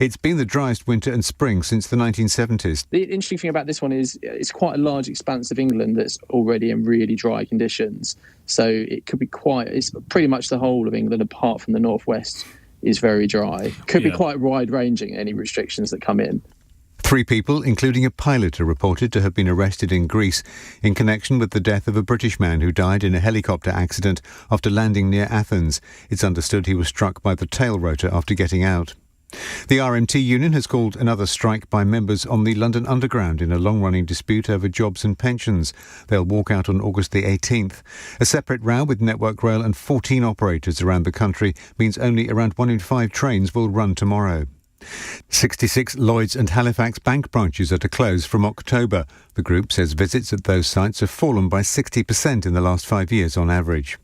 It's been the driest winter and spring since the 1970s. The interesting thing about this one is it's quite a large expanse of England that's already in really dry conditions. So it could be it's pretty much the whole of England apart from the northwest is very dry. Could be quite wide-ranging, any restrictions that come in. 3 people, including a pilot, are reported to have been arrested in Greece in connection with the death of a British man who died in a helicopter accident after landing near Athens. It's understood he was struck by the tail rotor after getting out. The RMT union has called another strike by members on the London Underground in a long-running dispute over jobs and pensions. They'll walk out on August the 18th. A separate row with Network Rail and 14 operators around the country means only around 1 in 5 trains will run tomorrow. 66 Lloyds and Halifax bank branches are to close from October. The group says visits at those sites have fallen by 60% in the last 5 years on average.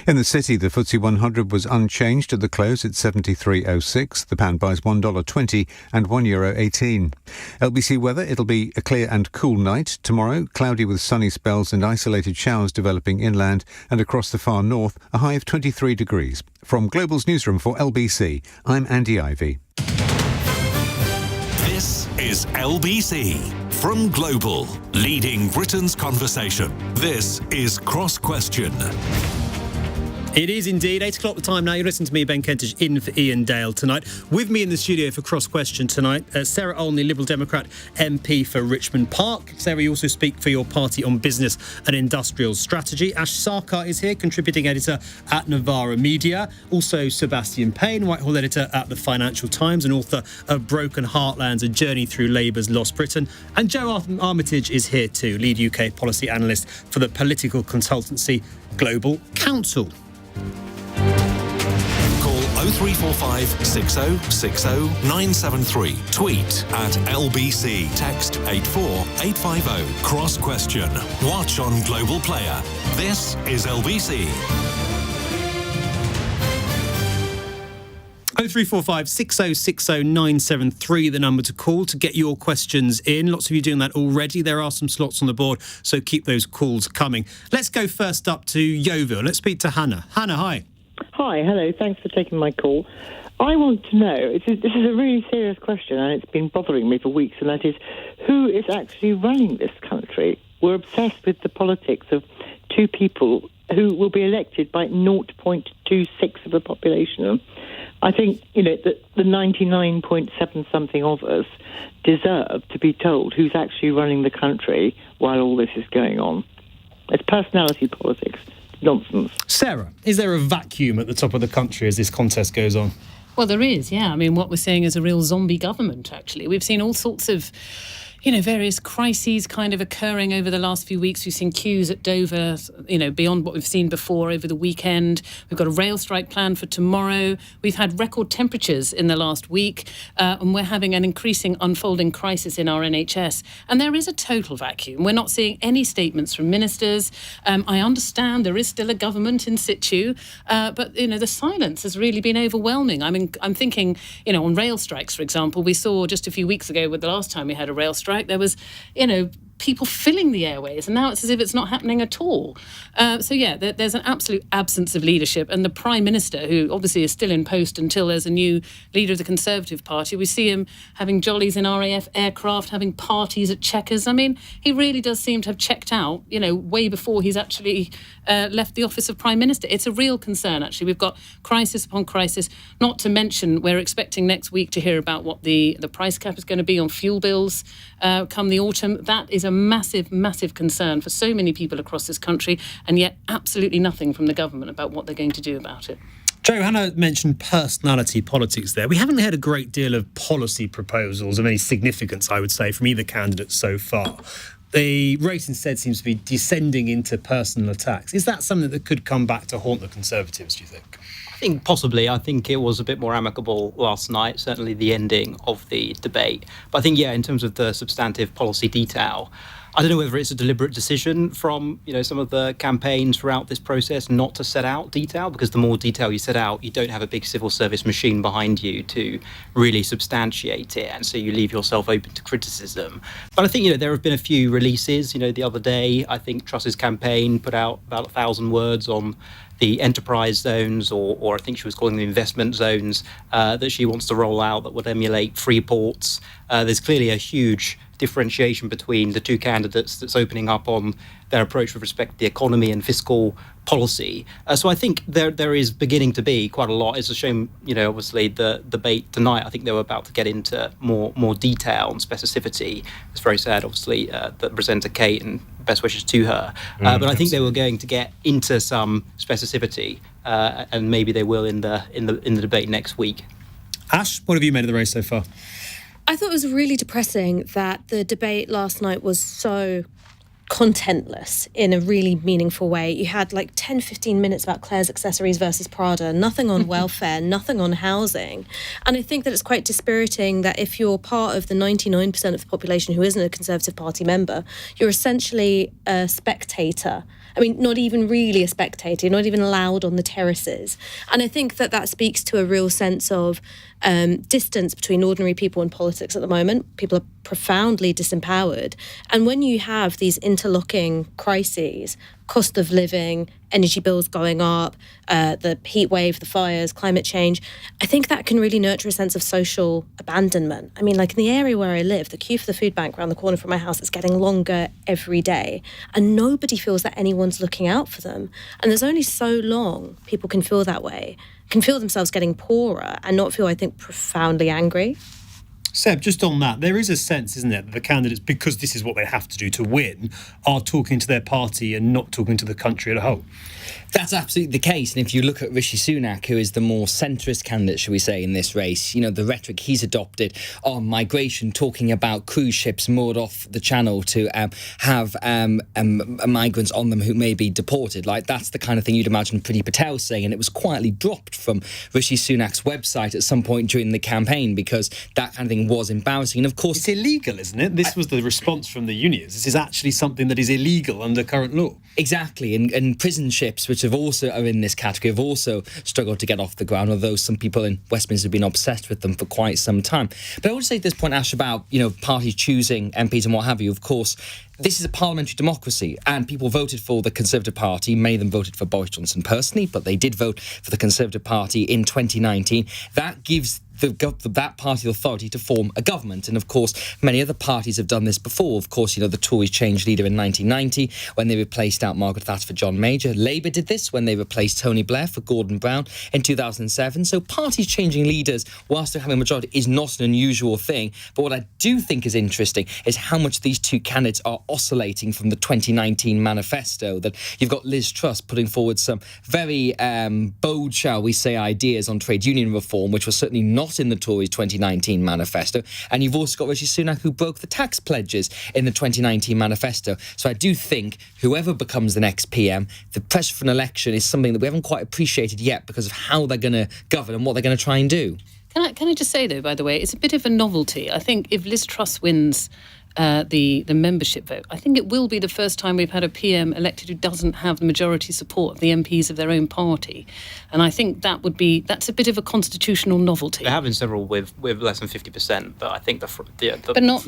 In the city, the FTSE 100 was unchanged at the close at 73.06. The pound buys $1.20 and €1.18. LBC weather, it'll be a clear and cool night. Tomorrow, cloudy with sunny spells and isolated showers developing inland and across the far north, a high of 23 degrees. From Global's newsroom for LBC, I'm Andy Ivy. This is LBC from Global, leading Britain's conversation. This is Cross Question. It is indeed 8 o'clock the time now. You're listening to me, Ben Kentish, in for Iain Dale tonight. With me in the studio for Cross Question tonight, Sarah Olney, Liberal Democrat MP for Richmond Park. Sarah, you also speak for your party on business and industrial strategy. Ash Sarkar is here, contributing editor at Novara Media. Also Sebastian Payne, Whitehall editor at the Financial Times and author of Broken Heartlands, A Journey Through Labour's Lost Britain. And Joe Armitage is here too, lead UK policy analyst for the political consultancy Global Counsel. Call 0345 6060 973. Tweet at LBC. Text 84850. Cross Question. Watch on Global Player. This is LBC. 0345 6060 973, the number to call to get your questions in. Lots of you doing that already. There are some slots on the board, so keep those calls coming. Let's go first up to Yeovil. Let's speak to Hannah. Hannah, hi. Hi, hello. Thanks for taking my call. I want to know, this is a really serious question, and it's been bothering me for weeks, and that is, who is actually running this country? We're obsessed with the politics of 2 people who will be elected by 0.26 of the population. I think, that the 99.7-something of us deserve to be told who's actually running the country while all this is going on. It's personality politics. Nonsense. Sarah, is there a vacuum at the top of the country as this contest goes on? Well, there is, yeah. I mean, what we're seeing is a real zombie government, actually. We've seen all sorts of various crises kind of occurring over the last few weeks. We've seen queues at Dover, beyond what we've seen before over the weekend. We've got a rail strike planned for tomorrow. We've had record temperatures in the last week, and we're having an increasing unfolding crisis in our NHS. And there is a total vacuum. We're not seeing any statements from ministers. I understand there is still a government in situ, but, the silence has really been overwhelming. I mean, I'm thinking, on rail strikes, for example, we saw just a few weeks ago with the last time we had a rail strike, there was, people filling the airways, and now it's as if it's not happening at all. There's an absolute absence of leadership, and the Prime Minister, who obviously is still in post until there's a new leader of the Conservative Party, we see him having jollies in RAF aircraft, having parties at Chequers. I mean, he really does seem to have checked out, way before he's actually left the office of Prime Minister. It's a real concern, actually. We've got crisis upon crisis, not to mention we're expecting next week to hear about what the price cap is going to be on fuel bills come the autumn. That is a massive, massive concern for so many people across this country, and yet absolutely nothing from the government about what they're going to do about it. Joe, Hannah mentioned personality politics there. We haven't had a great deal of policy proposals of any significance, I would say, from either candidate so far. The rate instead seems to be descending into personal attacks. Is that something that could come back to haunt the Conservatives, do you think? I think possibly. I think it was a bit more amicable last night, certainly the ending of the debate. But I think, in terms of the substantive policy detail, I don't know whether it's a deliberate decision from, some of the campaigns throughout this process not to set out detail, because the more detail you set out, you don't have a big civil service machine behind you to really substantiate it, and so you leave yourself open to criticism. But I think, there have been a few releases. The other day, I think Truss's campaign put out about 1,000 words on the enterprise zones, or I think she was calling them investment zones, that she wants to roll out that would emulate free ports. There's clearly a huge differentiation between the two candidates that's opening up on their approach with respect to the economy and fiscal policy. So I think there is beginning to be quite a lot. It's a shame, obviously the debate tonight, I think they were about to get into more detail and specificity. It's very sad, obviously, that presenter Kate, and best wishes to her. But I think they were going to get into some specificity, and maybe they will in the debate next week. Ash, what have you made of the race so far? I thought it was really depressing that the debate last night was so contentless in a really meaningful way. You had 10-15 minutes about Claire's accessories versus Prada, nothing on welfare, nothing on housing. And I think that it's quite dispiriting that if you're part of the 99% of the population who isn't a Conservative Party member, you're essentially a spectator. I mean, not even really a spectator, you're not even allowed on the terraces. And I think that speaks to a real sense of distance between ordinary people and politics at the moment. People are profoundly disempowered. And when you have these interlocking crises, cost of living, energy bills going up, the heat wave, the fires, climate change, I think that can really nurture a sense of social abandonment. I mean, in the area where I live, the queue for the food bank around the corner from my house is getting longer every day, and nobody feels that anyone's looking out for them. And there's only so long people can feel that way, can feel themselves getting poorer and not feel, I think, profoundly angry. Seb, just on that, there is a sense, isn't there, that the candidates, because this is what they have to do to win, are talking to their party and not talking to the country as a whole. That's absolutely the case. And if you look at Rishi Sunak, who is the more centrist candidate, shall we say, in this race, the rhetoric he's adopted on migration, talking about cruise ships moored off the channel to have migrants on them who may be deported. That's the kind of thing you'd imagine Priti Patel saying. And it was quietly dropped from Rishi Sunak's website at some point during the campaign because that kind of thing was embarrassing. And of course, it's illegal, isn't it? This was the response from the unions. This is actually something that is illegal under current law. Exactly. And prison ships, which have also are in this category, have also struggled to get off the ground, although some people in Westminster have been obsessed with them for quite some time. But I want to say at this point, Ash, about parties choosing MPs and what have you. Of course, this is a parliamentary democracy, and people voted for the Conservative Party. Many of them voted for Boris Johnson personally, but they did vote for the Conservative Party in 2019. That gives that party authority to form a government. And of course, many other parties have done this before. Of course, the Tories changed leader in 1990 when they replaced out Margaret Thatcher for John Major. Labour did this when they replaced Tony Blair for Gordon Brown in 2007. So parties changing leaders whilst they're having a majority is not an unusual thing. But what I do think is interesting is how much these two candidates are oscillating from the 2019 manifesto. That you've got Liz Truss putting forward some very bold, shall we say, ideas on trade union reform, which was certainly not in the Tories' 2019 manifesto. And you've also got Rishi Sunak, who broke the tax pledges in the 2019 manifesto. So I do think whoever becomes the next PM, the pressure for an election is something that we haven't quite appreciated yet because of how they're going to govern and what they're going to try and do. Can I just say, though, by the way, it's a bit of a novelty. I think if Liz Truss wins the membership vote, I think it will be the first time we've had a PM elected who doesn't have the majority support of the MPs of their own party. And I think that's a bit of a constitutional novelty. There have been several with less than 50%, but I think but not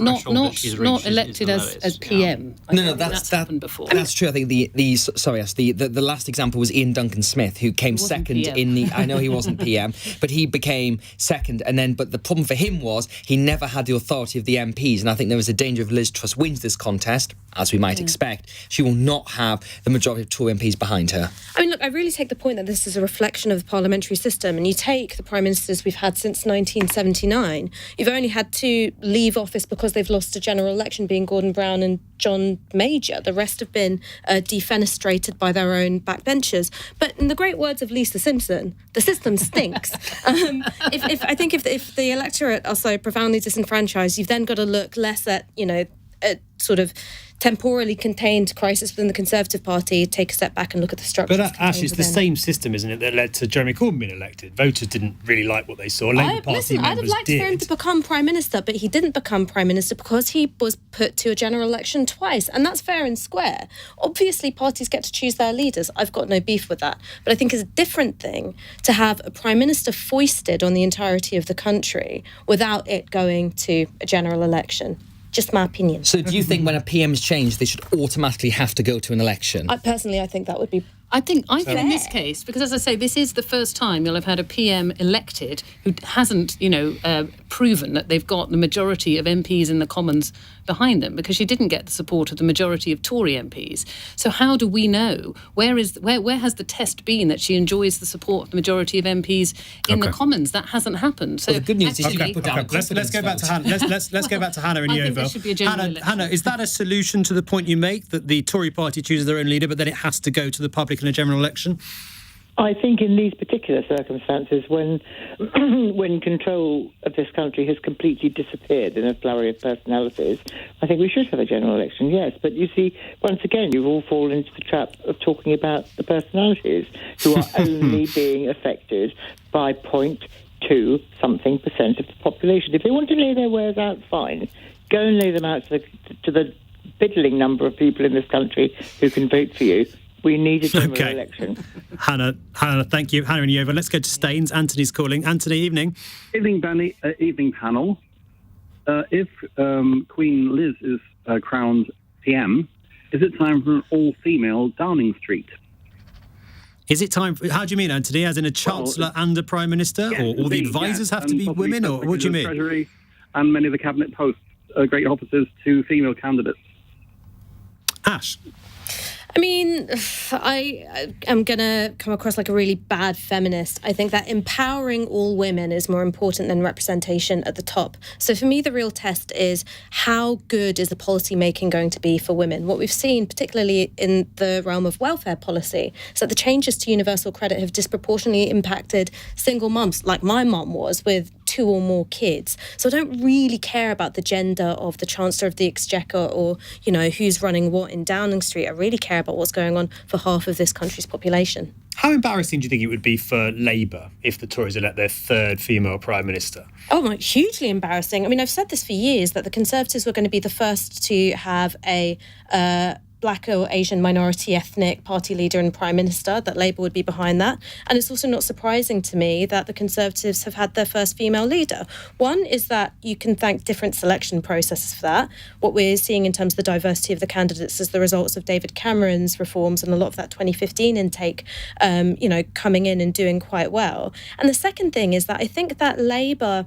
elected as PM. Yeah. No, that's happened before. That's true. I think the last example was Ian Duncan Smith, who came second PM. In the. I know he wasn't PM, but he became second, but the problem for him was he never had the authority of the MPs, and I think there was a danger if Liz Truss wins this contest, as we might expect, she will not have the majority of Tory MPs behind her. I mean, look, I really take the point that this is a reflection of the parliamentary system, and you take the prime ministers we've had since 1979. You've only had two leave office because they've lost a general election, being Gordon Brown and John Major. The rest have been defenestrated by their own backbenchers. But in the great words of Lisa Simpson, the system stinks. If the electorate are so profoundly disenfranchised, you've then got to look less at, at sort of temporally contained crisis within the Conservative Party, take a step back and look at the structure. But actually, it's the same system, isn't it, that led to Jeremy Corbyn being elected? Voters didn't really like what they saw. Labour Party members I'd have liked did. for him to become Prime Minister, but he didn't become Prime Minister because he was put to a general election twice, and that's fair and square. Obviously, parties get to choose their leaders. I've got no beef with that. But I think it's a different thing to have a Prime Minister foisted on the entirety of the country without it going to a general election. Just my opinion. So do you think when a PM's changed, they should automatically have to go to an election? I think that would be... I think in this case, because as I say, this is the first time you'll have had a PM elected who hasn't, proven that they've got the majority of MPs in the Commons behind them, because she didn't get the support of the majority of Tory MPs. So how do we know? Where has the test been that she enjoys the support of the majority of MPs in the Commons? That hasn't happened. So the good news is she got put down. Let's go back to Hannah. Let's go back to Hannah in I Yeovil. think there should be a general election. Hannah, is that a solution to the point you make that the Tory party chooses their own leader, but then it has to go to the public in a general election? I think in these particular circumstances, when control of this country has completely disappeared in a flurry of personalities, I think we should have a general election, yes. But you see, once again, you've all fallen into the trap of talking about the personalities who are only being affected by 0.2% of the population. If they want to lay their wares out, fine. Go and lay them out to the biddling number of people in this country who can vote for you. We need a general election. Hannah, thank you. Hannah in Yeovil. Let's go to Staines. Anthony's calling. Anthony, evening. Evening, Danny. Evening, panel. If Queen Liz is crowned PM, is it time for an all-female Downing Street? Is it time for... How do you mean, Anthony? As in a Chancellor and a Prime Minister? Yes, or all the advisors have to be women? Or what do you mean? Treasury and many of the cabinet posts, great officers to female candidates. Ash? I mean, I am going to come across like a really bad feminist. I think that empowering all women is more important than representation at the top. So for me, the real test is how good is the policy making going to be for women? What we've seen, particularly in the realm of welfare policy, is that the changes to universal credit have disproportionately impacted single mums, like my mum was, with 2 or more kids. So I don't really care about the gender of the Chancellor of the Exchequer or, who's running what in Downing Street. I really care about what's going on for half of this country's population. How embarrassing do you think it would be for Labour if the Tories elect their third female Prime Minister? Oh, my, hugely embarrassing. I mean, I've said this for years, that the Conservatives were going to be the first to have a Black or Asian minority ethnic party leader and Prime Minister, that Labour would be behind that. And it's also not surprising to me that the Conservatives have had their first female leader. One is that you can thank different selection processes for that. What we're seeing in terms of the diversity of the candidates is the results of David Cameron's reforms and a lot of that 2015 intake, coming in and doing quite well. And the second thing is that I think that Labour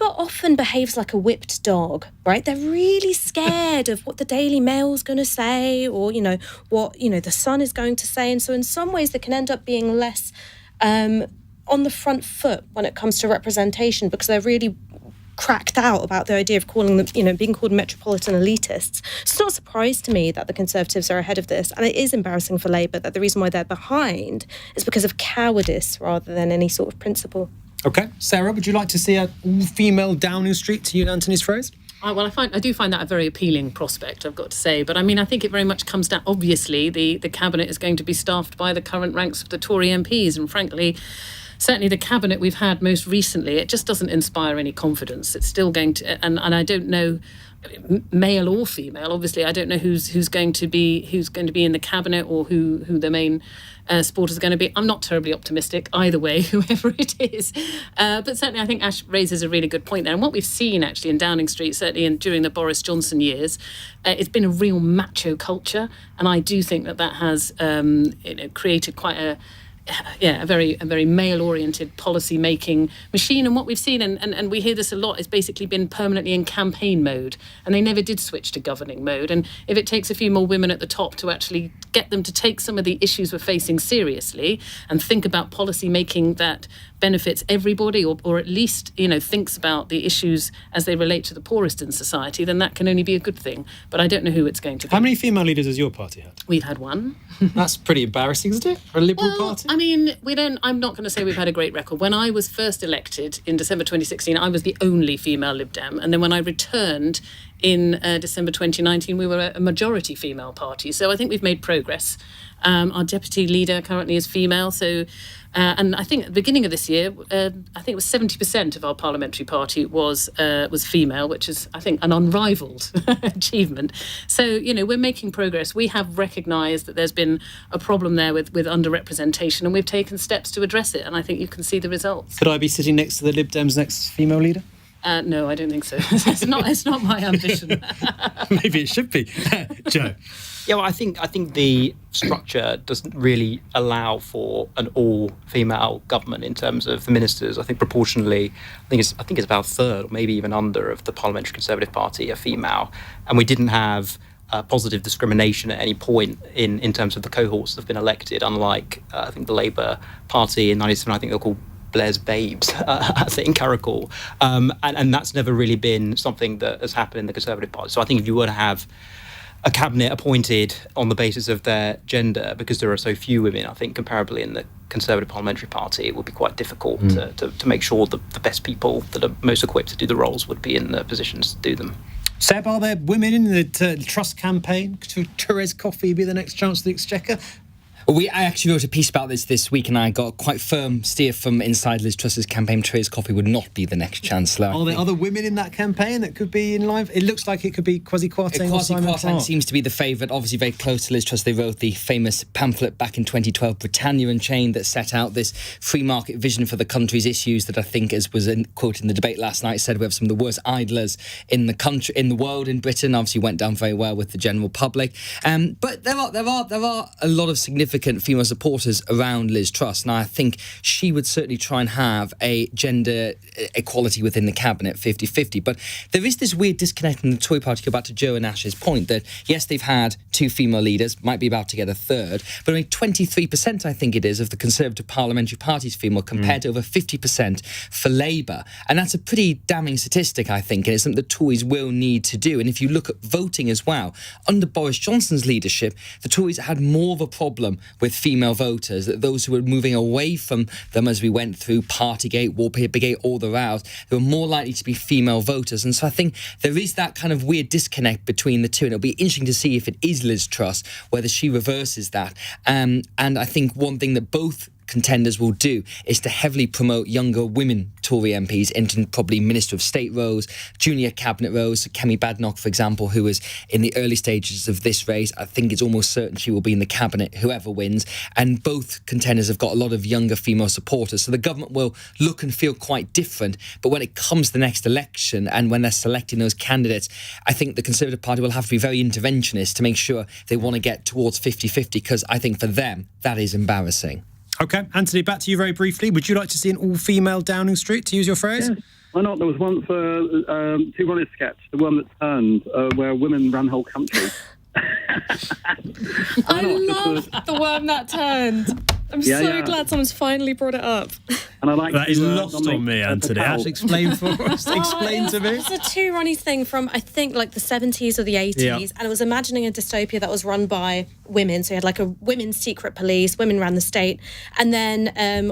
often behaves like a whipped dog, right? They're really scared of what the Daily Mail's going to say or, what, the Sun is going to say. And so in some ways they can end up being less on the front foot when it comes to representation, because they're really cracked out about the idea of calling them, being called metropolitan elitists. So it's not a surprise to me that the Conservatives are ahead of this. And it is embarrassing for Labour that the reason why they're behind is because of cowardice rather than any sort of principle. OK. Sarah, would you like to see a all-female Downing Street, to use Anthony's phrase? Well, I do find that a very appealing prospect, I've got to say. But I mean, I think it very much comes down. Obviously, the cabinet is going to be staffed by the current ranks of the Tory MPs, and frankly, certainly the cabinet we've had most recently, it just doesn't inspire any confidence. It's still going to, and I don't know, male or female. Obviously, I don't know who's going to be in the cabinet or who the main supporters are going to be. I'm not terribly optimistic either way, whoever it is. But certainly I think Ash raises a really good point there. And what we've seen actually in Downing Street, certainly during the Boris Johnson years, it's been a real macho culture. And I do think that has created quite a very male-oriented policy-making machine. And what we've seen, and we hear this a lot, has basically been permanently in campaign mode. And they never did switch to governing mode. And if it takes a few more women at the top to actually get them to take some of the issues we're facing seriously and think about policy-making that benefits everybody, or at least, thinks about the issues as they relate to the poorest in society, then that can only be a good thing. But I don't know who it's going to be. How many female leaders has your party had? We've had one. That's pretty embarrassing, isn't it, for a Liberal party? I mean, I'm not going to say we've had a great record. When I was first elected in December 2016, I was the only female Lib Dem. And then when I returned in December 2019, we were a majority female party. So I think we've made progress. Our deputy leader currently is female. So, and I think at the beginning of this year, I think it was 70% of our parliamentary party was female, which is, I think, an unrivaled achievement. So, you know, we're making progress. We have recognised that there's been a problem there with underrepresentation, and we've taken steps to address it. And I think you can see the results. Could I be sitting next to the Lib Dems' next female leader? No, I don't think so. It's not my ambition. Maybe it should be. Joe? Yeah, well, I think the structure doesn't really allow for an all-female government in terms of the ministers. I think proportionally, I think it's about a third, or maybe even under, of the Parliamentary Conservative Party are female, and we didn't have positive discrimination at any point in terms of the cohorts that have been elected. Unlike I think the Labour Party in '97, I think they're called Blair's Babes, I think, I recall. And that's never really been something that has happened in the Conservative Party. So I think if you were to have a cabinet appointed on the basis of their gender, because there are so few women, I think, comparably in the Conservative Parliamentary Party, it would be quite difficult to make sure the best people that are most equipped to do the roles would be in the positions to do them. Seb, are there women in the Trust campaign? Could Therese Coffey be the next Chancellor of the Exchequer? I actually wrote a piece about this week, and I got quite firm steer from inside Liz Truss's campaign. Therese Coffey would not be the next Chancellor. Are there other women in that campaign that could be in line? It looks like it could be Kwasi Kwarteng or Simon Clarke. Seems to be the favourite, obviously very close to Liz Truss. They wrote the famous pamphlet back in 2012, Britannia Unchained, that set out this free market vision for the country's issues that I think, as was quoted in the debate last night, said we have some of the worst idlers in the country, in the world, in Britain. Obviously went down very well with the general public. But there are a lot of significant female supporters around Liz Truss. Now, I think she would certainly try and have a gender equality within the cabinet, 50-50. But there is this weird disconnect in the Tory party, go back to Joe and Ash's point, that yes, they've had two female leaders, might be about to get a third, but only 23%, I think it is, of the Conservative Parliamentary Party's female, compared to over 50% for Labour. And that's a pretty damning statistic, I think, and it's something the Tories will need to do. And if you look at voting as well, under Boris Johnson's leadership, the Tories had more of a problem with female voters, that those who were moving away from them as we went through Partygate, Wallpapergate, all the rows, they were more likely to be female voters. And so I think there is that kind of weird disconnect between the two, and it'll be interesting to see if it is Liz Truss, whether she reverses that. And I think one thing that both contenders will do is to heavily promote younger women Tory MPs into probably Minister of State roles, junior cabinet roles. Kemi Badenoch, for example, who was in the early stages of this race, I think it's almost certain she will be in the cabinet, whoever wins. And both contenders have got a lot of younger female supporters. So the government will look and feel quite different. But when it comes to the next election and when they're selecting those candidates, I think the Conservative Party will have to be very interventionist to make sure they want to get towards 50-50, because I think for them, that is embarrassing. OK, Anthony, back to you very briefly. Would you like to see an all-female Downing Street, to use your phrase? Yes. Why not? There was once a Two Ronnies sketch, the one that turned, where women ran whole countries. I love the one that turned. I'm so glad someone's finally brought it up. And I like that is lost on me, Anthony. Actually, explain for us. Explain to me. It's a Two Ronnies thing from, I think, like the 70s or the 80s, and it was imagining a dystopia that was run by women. So you had like a women's secret police, women ran the state, and then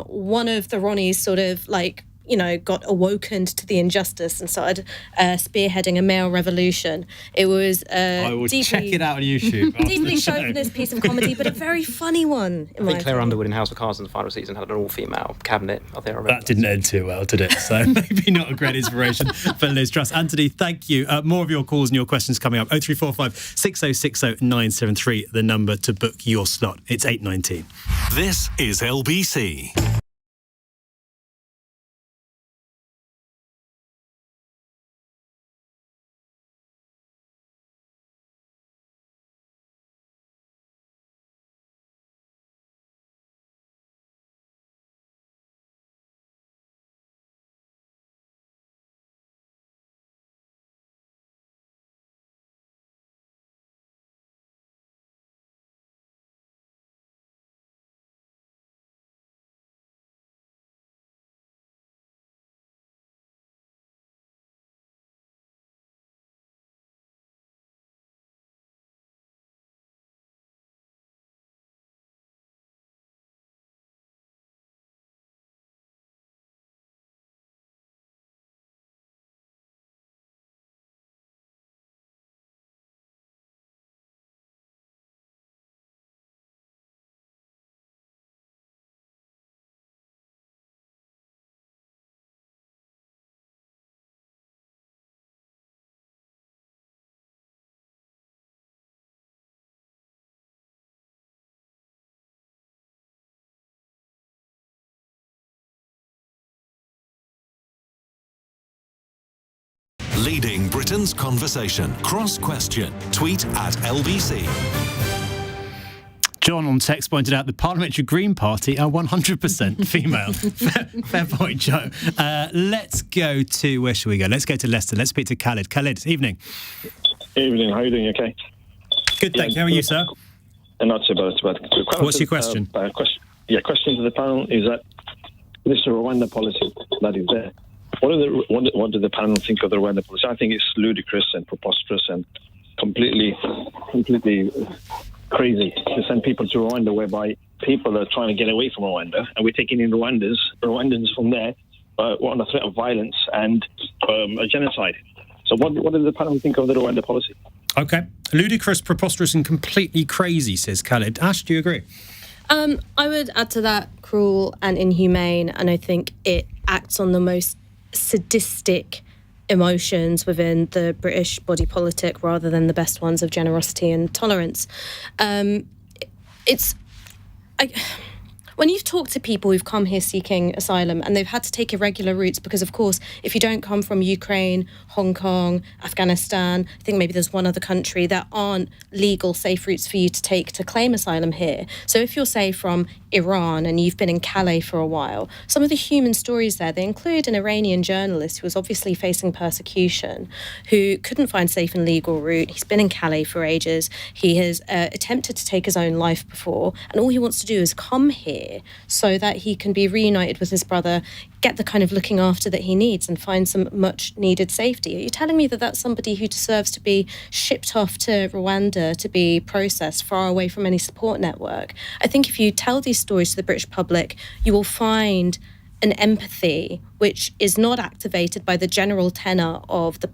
one of the Ronnies sort of like, you know, got awokened to the injustice and started spearheading a male revolution. It was I will check it out on YouTube. Deeply chauvinist piece of comedy, but a very funny one. I think Claire Underwood in House of Cards in the final season had an all-female cabinet. That didn't end too well, did it? So maybe not a great inspiration for Liz Truss. Anthony, thank you. More of your calls and your questions coming up. 0345 6060 973, the number to book your slot. It's 8:19. This is LBC. leading Britain's conversation. Cross Question. Tweet at LBC. John on text pointed out the Parliamentary Green Party are 100% female. Fair point, Joe. Let's go to, where should we go? Let's go to Leicester. Let's speak to Khaled. Khaled, evening. Evening, how are you doing? Okay. Good, thank you. How are you, sir? Not so bad. What's your question? Question to the panel is that this Rwanda policy that is there. What do the panel think of the Rwanda policy? I think it's ludicrous and preposterous and completely crazy to send people to Rwanda, whereby people are trying to get away from Rwanda, and we're taking in Rwandans from there on a threat of violence and a genocide. So what does the panel think of the Rwanda policy? Okay. Ludicrous, preposterous and completely crazy, says Khaled. Ash, do you agree? I would add to that cruel and inhumane, and I think it acts on the most sadistic emotions within the British body politic rather than the best ones of generosity and tolerance. When you've talked to people who've come here seeking asylum and they've had to take irregular routes because, of course, if you don't come from Ukraine, Hong Kong, Afghanistan, I think maybe there's one other country, there aren't legal, safe routes for you to take to claim asylum here. So if you're, say, from Iran and you've been in Calais for a while, some of the human stories there, they include an Iranian journalist who was obviously facing persecution, who couldn't find safe and legal route. He's been in Calais for ages. He has attempted to take his own life before, and all he wants to do is come here so that he can be reunited with his brother, get the kind of looking after that he needs and find some much needed safety. Are you telling me that that's somebody who deserves to be shipped off to Rwanda to be processed far away from any support network? I think if you tell these stories to the British public, you will find an empathy which is not activated by the general tenor of the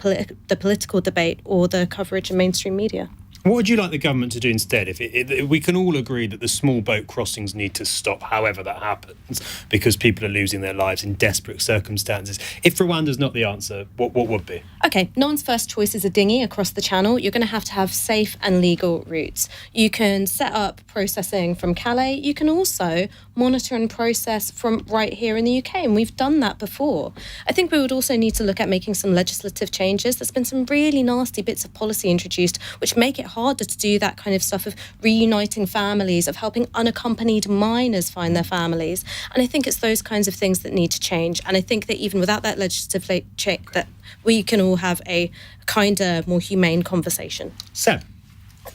political debate or the coverage in mainstream media. What would you like the government to do instead? If we can all agree that the small boat crossings need to stop, however that happens, because people are losing their lives in desperate circumstances. If Rwanda's not the answer, what would be? OK, no one's first choice is a dinghy across the channel. You're going to have safe and legal routes. You can set up processing from Calais. You can also monitor and process from right here in the UK, and we've done that before. I think we would also need to look at making some legislative changes. There's been some really nasty bits of policy introduced which make it harder to do that kind of stuff of reuniting families, of helping unaccompanied minors find their families. And I think it's those kinds of things that need to change. And I think that even without that legislative change, that we can all have a kinder, more humane conversation. Seb?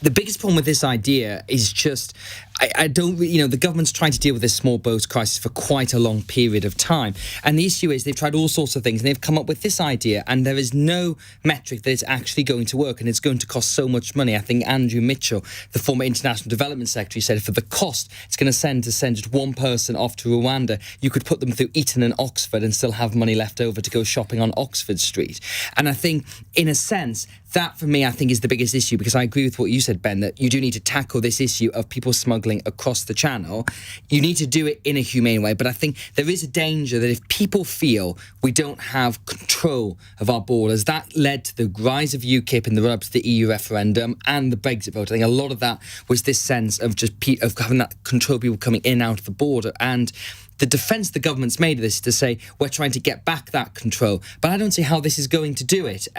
The biggest problem with this idea is just, I don't really, the government's trying to deal with this small boats crisis for quite a long period of time. And the issue is they've tried all sorts of things and they've come up with this idea, and there is no metric that it's actually going to work, and it's going to cost so much money. I think Andrew Mitchell, the former International Development Secretary, said for the cost it's going to send just one person off to Rwanda, you could put them through Eton and Oxford and still have money left over to go shopping on Oxford Street. And I think, in a sense, that for me, I think, is the biggest issue, because I agree with what you said, Ben, that you do need to tackle this issue of people smuggling across the channel. You need to do it in a humane way, but I think there is a danger that if people feel we don't have control of our borders, that led to the rise of UKIP in the run-up to the EU referendum and the Brexit vote. I think a lot of that was this sense of just of having that control of people coming in and out of the border. And the defence the government's made of this is to say, we're trying to get back that control. But I don't see how this is going to do it.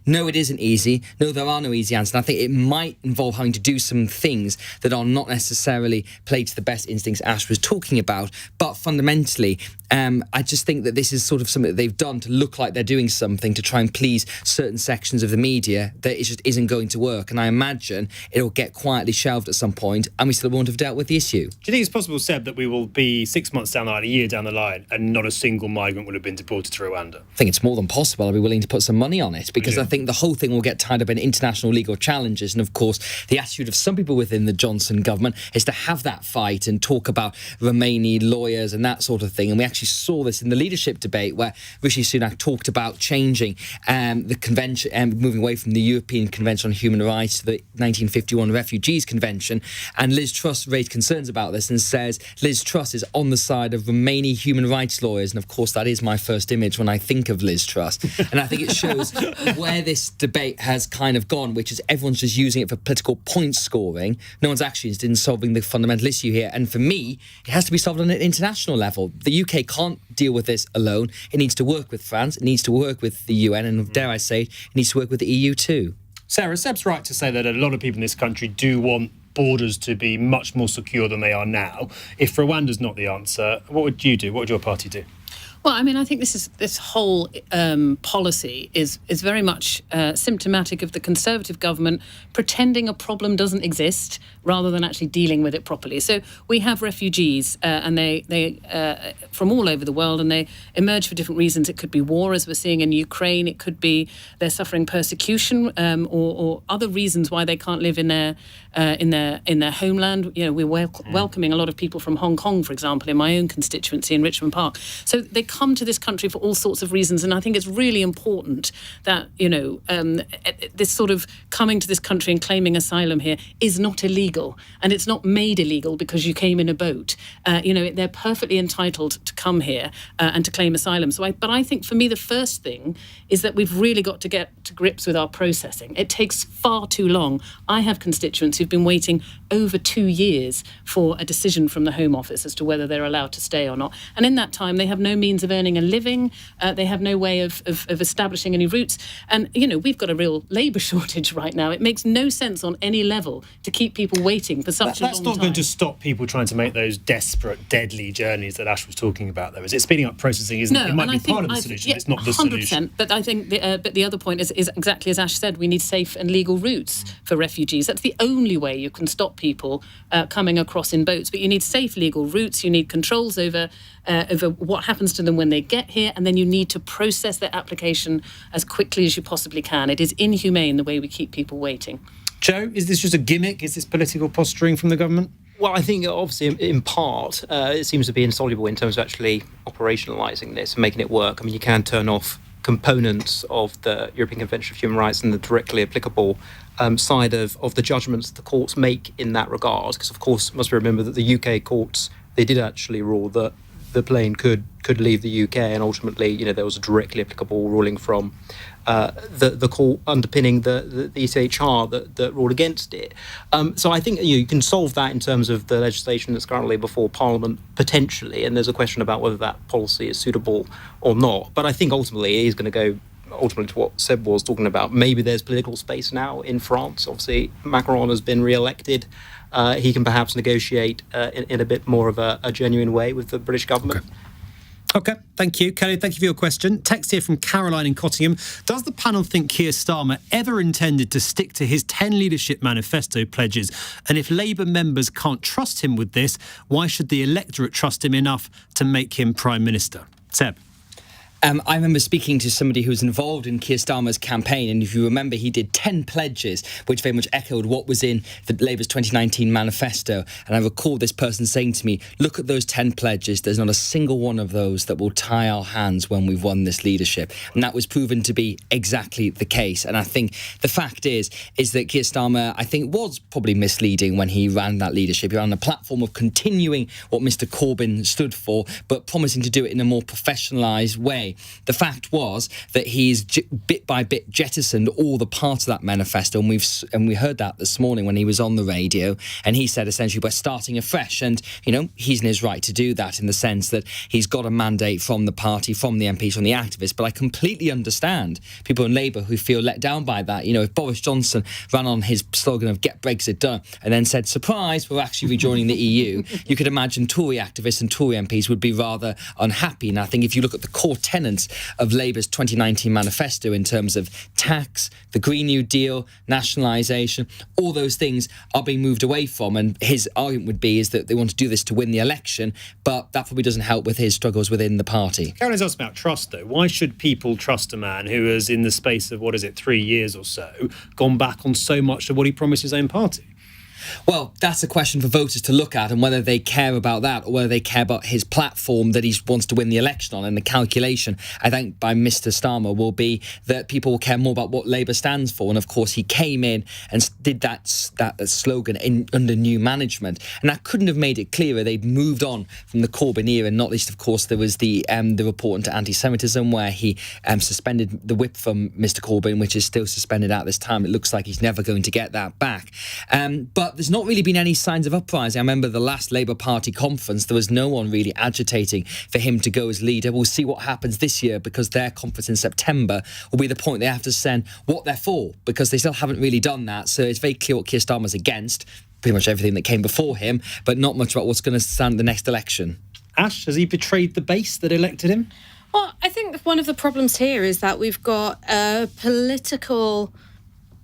No, it isn't easy. No, there are no easy answers. And I think it might involve having to do some things that are not necessarily played to the best instincts Ash was talking about. But fundamentally, I just think that this is sort of something that they've done to look like they're doing something to try and please certain sections of the media that it just isn't going to work. And I imagine it'll get quietly shelved at some point and we still won't have dealt with the issue. Do you think it's possible, Seb, that we will be 6 months down the line, a year down the line, and not a single migrant would have been deported to Rwanda? I think it's more than possible. I'll be willing to put some money on it, because I think the whole thing will get tied up in international legal challenges. And of course, the attitude of some people within the Johnson government is to have that fight and talk about Romanian lawyers and that sort of thing. And we actually saw this in the leadership debate where Rishi Sunak talked about changing the convention and moving away from the European Convention on Human Rights to the 1951 Refugees Convention. And Liz Truss raised concerns about this and says Liz Truss is on the side of of Romani human rights lawyers, and of course that is my first image when I think of Liz Truss. And I think it shows where this debate has kind of gone, which is everyone's just using it for political point scoring. No one's actually interested in solving the fundamental issue here. And for me, it has to be solved on an international level. The UK can't deal with this alone. It needs to work with France, it needs to work with the UN, and dare I say, it needs to work with the EU too. Sarah, Seb's right to say that a lot of people in this country do want borders to be much more secure than they are now. If Rwanda's not the answer, what would you do? What would your party do? Well, I mean, I think this whole policy is very much symptomatic of the Conservative government pretending a problem doesn't exist rather than actually dealing with it properly. So we have refugees and they from all over the world, and they emerge for different reasons. It could be war, as we're seeing in Ukraine. It could be they're suffering persecution or other reasons why they can't live in their homeland. You know, we're welcoming a lot of people from Hong Kong, for example, in my own constituency in Richmond Park. So they come to this country for all sorts of reasons, and I think it's really important that, you know, this sort of coming to this country and claiming asylum here is not illegal, and it's not made illegal because you came in a boat. You know, they're perfectly entitled to come here and to claim asylum. But I think for me the first thing is that we've really got to get to grips with our processing. It takes far too long. I have constituents who've been waiting over 2 years for a decision from the Home Office as to whether they're allowed to stay or not, and in that time they have no means of earning a living. They have no way of establishing any roots. And, you know, we've got a real labour shortage right now. It makes no sense on any level to keep people waiting for such a long time. That's not going to stop people trying to make those desperate, deadly journeys that Ash was talking about, though, is it? Speeding up processing, isn't it? It might be part of the solution, it's not the solution. 100%. But I think the other point is exactly as Ash said, we need safe and legal routes for refugees. That's the only way you can stop people coming across in boats. But you need safe legal routes, you need controls over what happens to them when they get here, and then you need to process their application as quickly as you possibly can. It is inhumane the way we keep people waiting. Joe, is this just a gimmick? Is this political posturing from the government? Well, I think obviously in part it seems to be insoluble in terms of actually operationalising this and making it work. I mean, you can turn off components of the European Convention of Human Rights and the directly applicable side of the judgments the courts make in that regard, because of course it must be remembered that the UK courts, they did actually rule that the plane could leave the UK, and ultimately, you know, there was a directly applicable ruling from the court underpinning the ECHR that ruled against it. So I think you can solve that in terms of the legislation that's currently before Parliament, potentially, and there's a question about whether that policy is suitable or not. But I think ultimately it is going to go ultimately to what Seb was talking about. Maybe there's political space now in France. Obviously, Macron has been re-elected. He can perhaps negotiate in a bit more of a genuine way with the British government. Okay, thank you. Kelly, thank you for your question. Text here from Caroline in Cottingham. Does the panel think Keir Starmer ever intended to stick to his 10 leadership manifesto pledges? And if Labour members can't trust him with this, why should the electorate trust him enough to make him Prime Minister? Seb. I remember speaking to somebody who was involved in Keir Starmer's campaign, and if you remember, he did 10 pledges, which very much echoed what was in the Labour's 2019 manifesto. And I recall this person saying to me, look at those 10 pledges, there's not a single one of those that will tie our hands when we've won this leadership. And that was proven to be exactly the case. And I think the fact is that Keir Starmer, I think, was probably misleading when he ran that leadership. He ran a platform of continuing what Mr Corbyn stood for, but promising to do it in a more professionalised way. The fact was that he's bit by bit jettisoned all the parts of that manifesto, and we heard that this morning when he was on the radio, and he said essentially we're starting afresh. And you know, he's in his right to do that in the sense that he's got a mandate from the party, from the MPs, from the activists. But I completely understand people in Labour who feel let down by that. You know, if Boris Johnson ran on his slogan of "Get Brexit Done" and then said, "Surprise, we're actually rejoining the EU," you could imagine Tory activists and Tory MPs would be rather unhappy. And I think if you look at the core tenets of Labour's 2019 manifesto in terms of tax, the Green New Deal, nationalisation, all those things are being moved away from. And his argument would be is that they want to do this to win the election, but that probably doesn't help with his struggles within the party. Karen's asked about trust, though. Why should people trust a man who has, in the space of, 3 years or so, gone back on so much of what he promised his own party? Well, that's a question for voters to look at, and whether they care about that or whether they care about his platform that he wants to win the election on. And the calculation, I think, by Mr. Starmer will be that people will care more about what Labour stands for. And of course, he came in and did that slogan under new management, and that couldn't have made it clearer. They'd moved on from the Corbyn era, and not least, of course, there was the report into anti-Semitism where he suspended the whip from Mr. Corbyn, which is still suspended at this time. It looks like he's never going to get that back. But there's not really been any signs of uprising. I remember the last Labour Party conference, there was no one really agitating for him to go as leader. We'll see what happens this year, because their conference in September will be the point they have to send what they're for, because they still haven't really done that. So it's very clear what Keir Starmer's against, pretty much everything that came before him, but not much about what's going to stand at the next election. Ash, has he betrayed the base that elected him? Well, I think one of the problems here is that we've got a political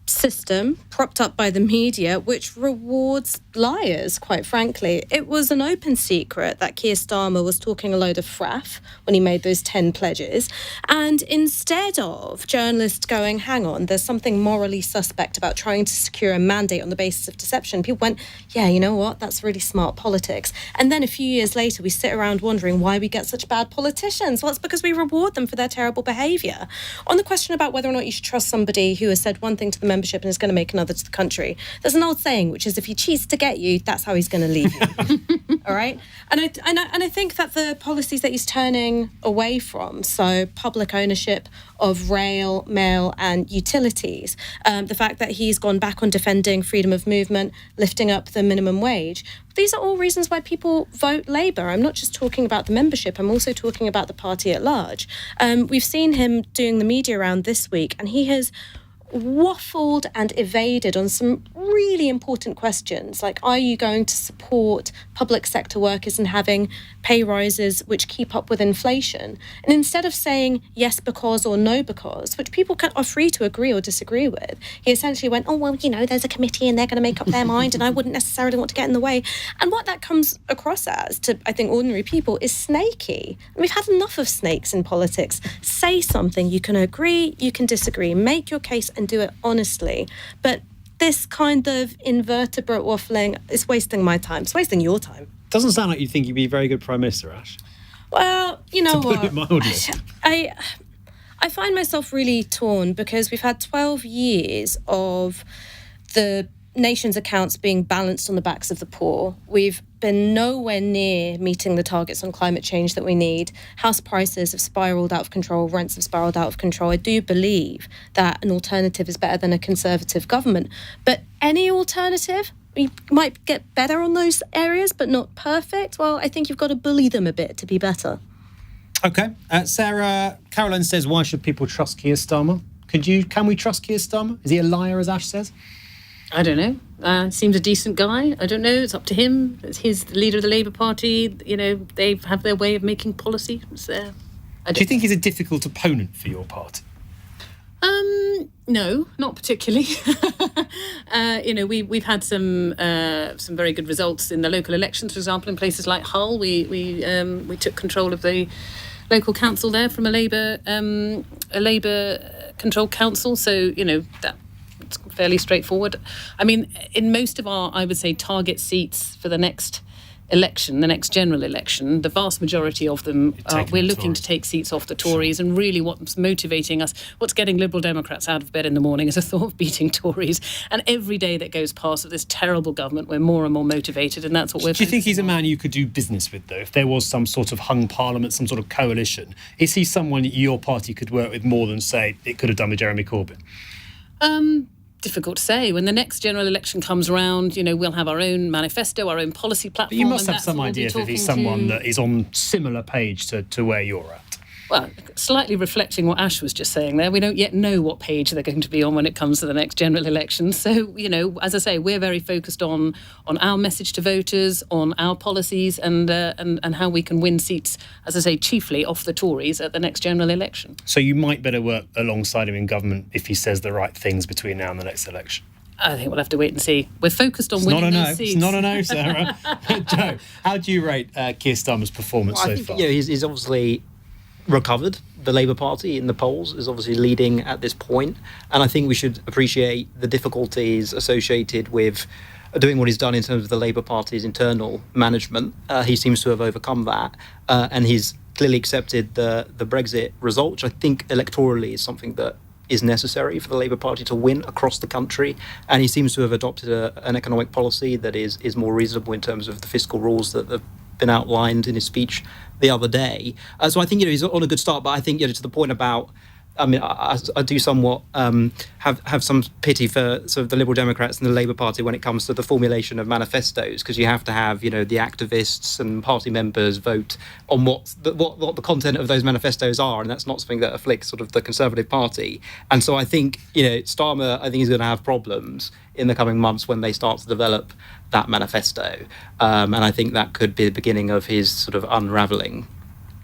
system propped up by the media which rewards liars, quite frankly. It was an open secret that Keir Starmer was talking a load of fraff when he made those 10 pledges, and instead of journalists going, hang on, there's something morally suspect about trying to secure a mandate on the basis of deception, people went, yeah, you know what, that's really smart politics. And then a few years later we sit around wondering why we get such bad politicians. Well, it's because we reward them for their terrible behaviour. On the question about whether or not you should trust somebody who has said one thing to the membership and is going to make another to the country, there's an old saying, which is if he cheats to get you, that's how he's going to leave you. All right? And I think that the policies that he's turning away from, so public ownership of rail, mail and utilities, the fact that he's gone back on defending freedom of movement, lifting up the minimum wage, these are all reasons why people vote Labour. I'm not just talking about the membership, I'm also talking about the party at large. We've seen him doing the media round this week, and he has waffled and evaded on some really important questions, like, are you going to support public sector workers and having pay rises which keep up with inflation? And instead of saying yes because or no because, which people are free to agree or disagree with, he essentially went, oh, well, you know, there's a committee and they're going to make up their mind and I wouldn't necessarily want to get in the way. And what that comes across as to, I think, ordinary people is snaky. And we've had enough of snakes in politics. Say something, you can agree, you can disagree, make your case and do it honestly. But this kind of invertebrate waffling is wasting my time. It's wasting your time. Doesn't sound like you think you'd be a very good Prime Minister, Ash. Well, you know to what? Put it mildly. I find myself really torn because we've had 12 years of the nation's accounts being balanced on the backs of the poor. We've been nowhere near meeting the targets on climate change that we need. House prices have spiralled out of control, rents have spiralled out of control. I do believe that an alternative is better than a Conservative government. But any alternative, we might get better on those areas, but not perfect. Well, I think you've got to bully them a bit to be better. OK. Sarah, Caroline says, why should people trust Keir Starmer? Can we trust Keir Starmer? Is he a liar, as Ash says? I don't know. Seems a decent guy. I don't know. It's up to him. He's the leader of the Labour Party. You know, they have their way of making policy. Do you think he's a difficult opponent for your party? No, not particularly. You know, we've had some very good results in the local elections, for example, in places like Hull. We took control of the local council there from a Labour controlled council. So, you know, that's fairly straightforward. I mean, in most of our, I would say, target seats for the next election, the next general election, the vast majority of them, we're looking to take seats off the Tories. Sure. And really what's motivating us, what's getting Liberal Democrats out of bed in the morning is a thought of beating Tories. And every day that goes past with this terrible government, we're more and more motivated, and that's what we're Do you think he's a man you could do business with, though? If there was some sort of hung parliament, some sort of coalition, is he someone your party could work with more than, say, it could have done with Jeremy Corbyn? Difficult to say. When the next general election comes around, you know, we'll have our own manifesto, our own policy platform. But you must have some idea if he's someone that is on similar page to where you're at. Well, slightly reflecting what Ash was just saying there, we don't yet know what page they're going to be on when it comes to the next general election. So, you know, as I say, we're very focused on our message to voters, on our policies and how we can win seats, as I say, chiefly off the Tories at the next general election. So you might better work alongside him in government if he says the right things between now and the next election. I think we'll have to wait and see. We're focused on winning those seats. It's not a no, Sarah. Joe, how do you rate Keir Starmer's performance so far? Yeah, he's obviously recovered. The Labour Party in the polls is obviously leading at this point, and I think we should appreciate the difficulties associated with doing what he's done in terms of the Labour Party's internal management. He seems to have overcome that, and he's clearly accepted the Brexit result, which I think electorally is something that is necessary for the Labour Party to win across the country. And he seems to have adopted an economic policy that is more reasonable in terms of the fiscal rules that have been outlined in his speech the other day. So I think he's on a good start. But I think to the point about, I mean, I do somewhat have some pity for sort of the Liberal Democrats and the Labour Party when it comes to the formulation of manifestos, because you have to have the activists and party members vote on what the content of those manifestos are, and that's not something that afflicts sort of the Conservative Party. And so I think Starmer, I think he's going to have problems in the coming months when they start to develop that manifesto, and I think that could be the beginning of his sort of unravelling.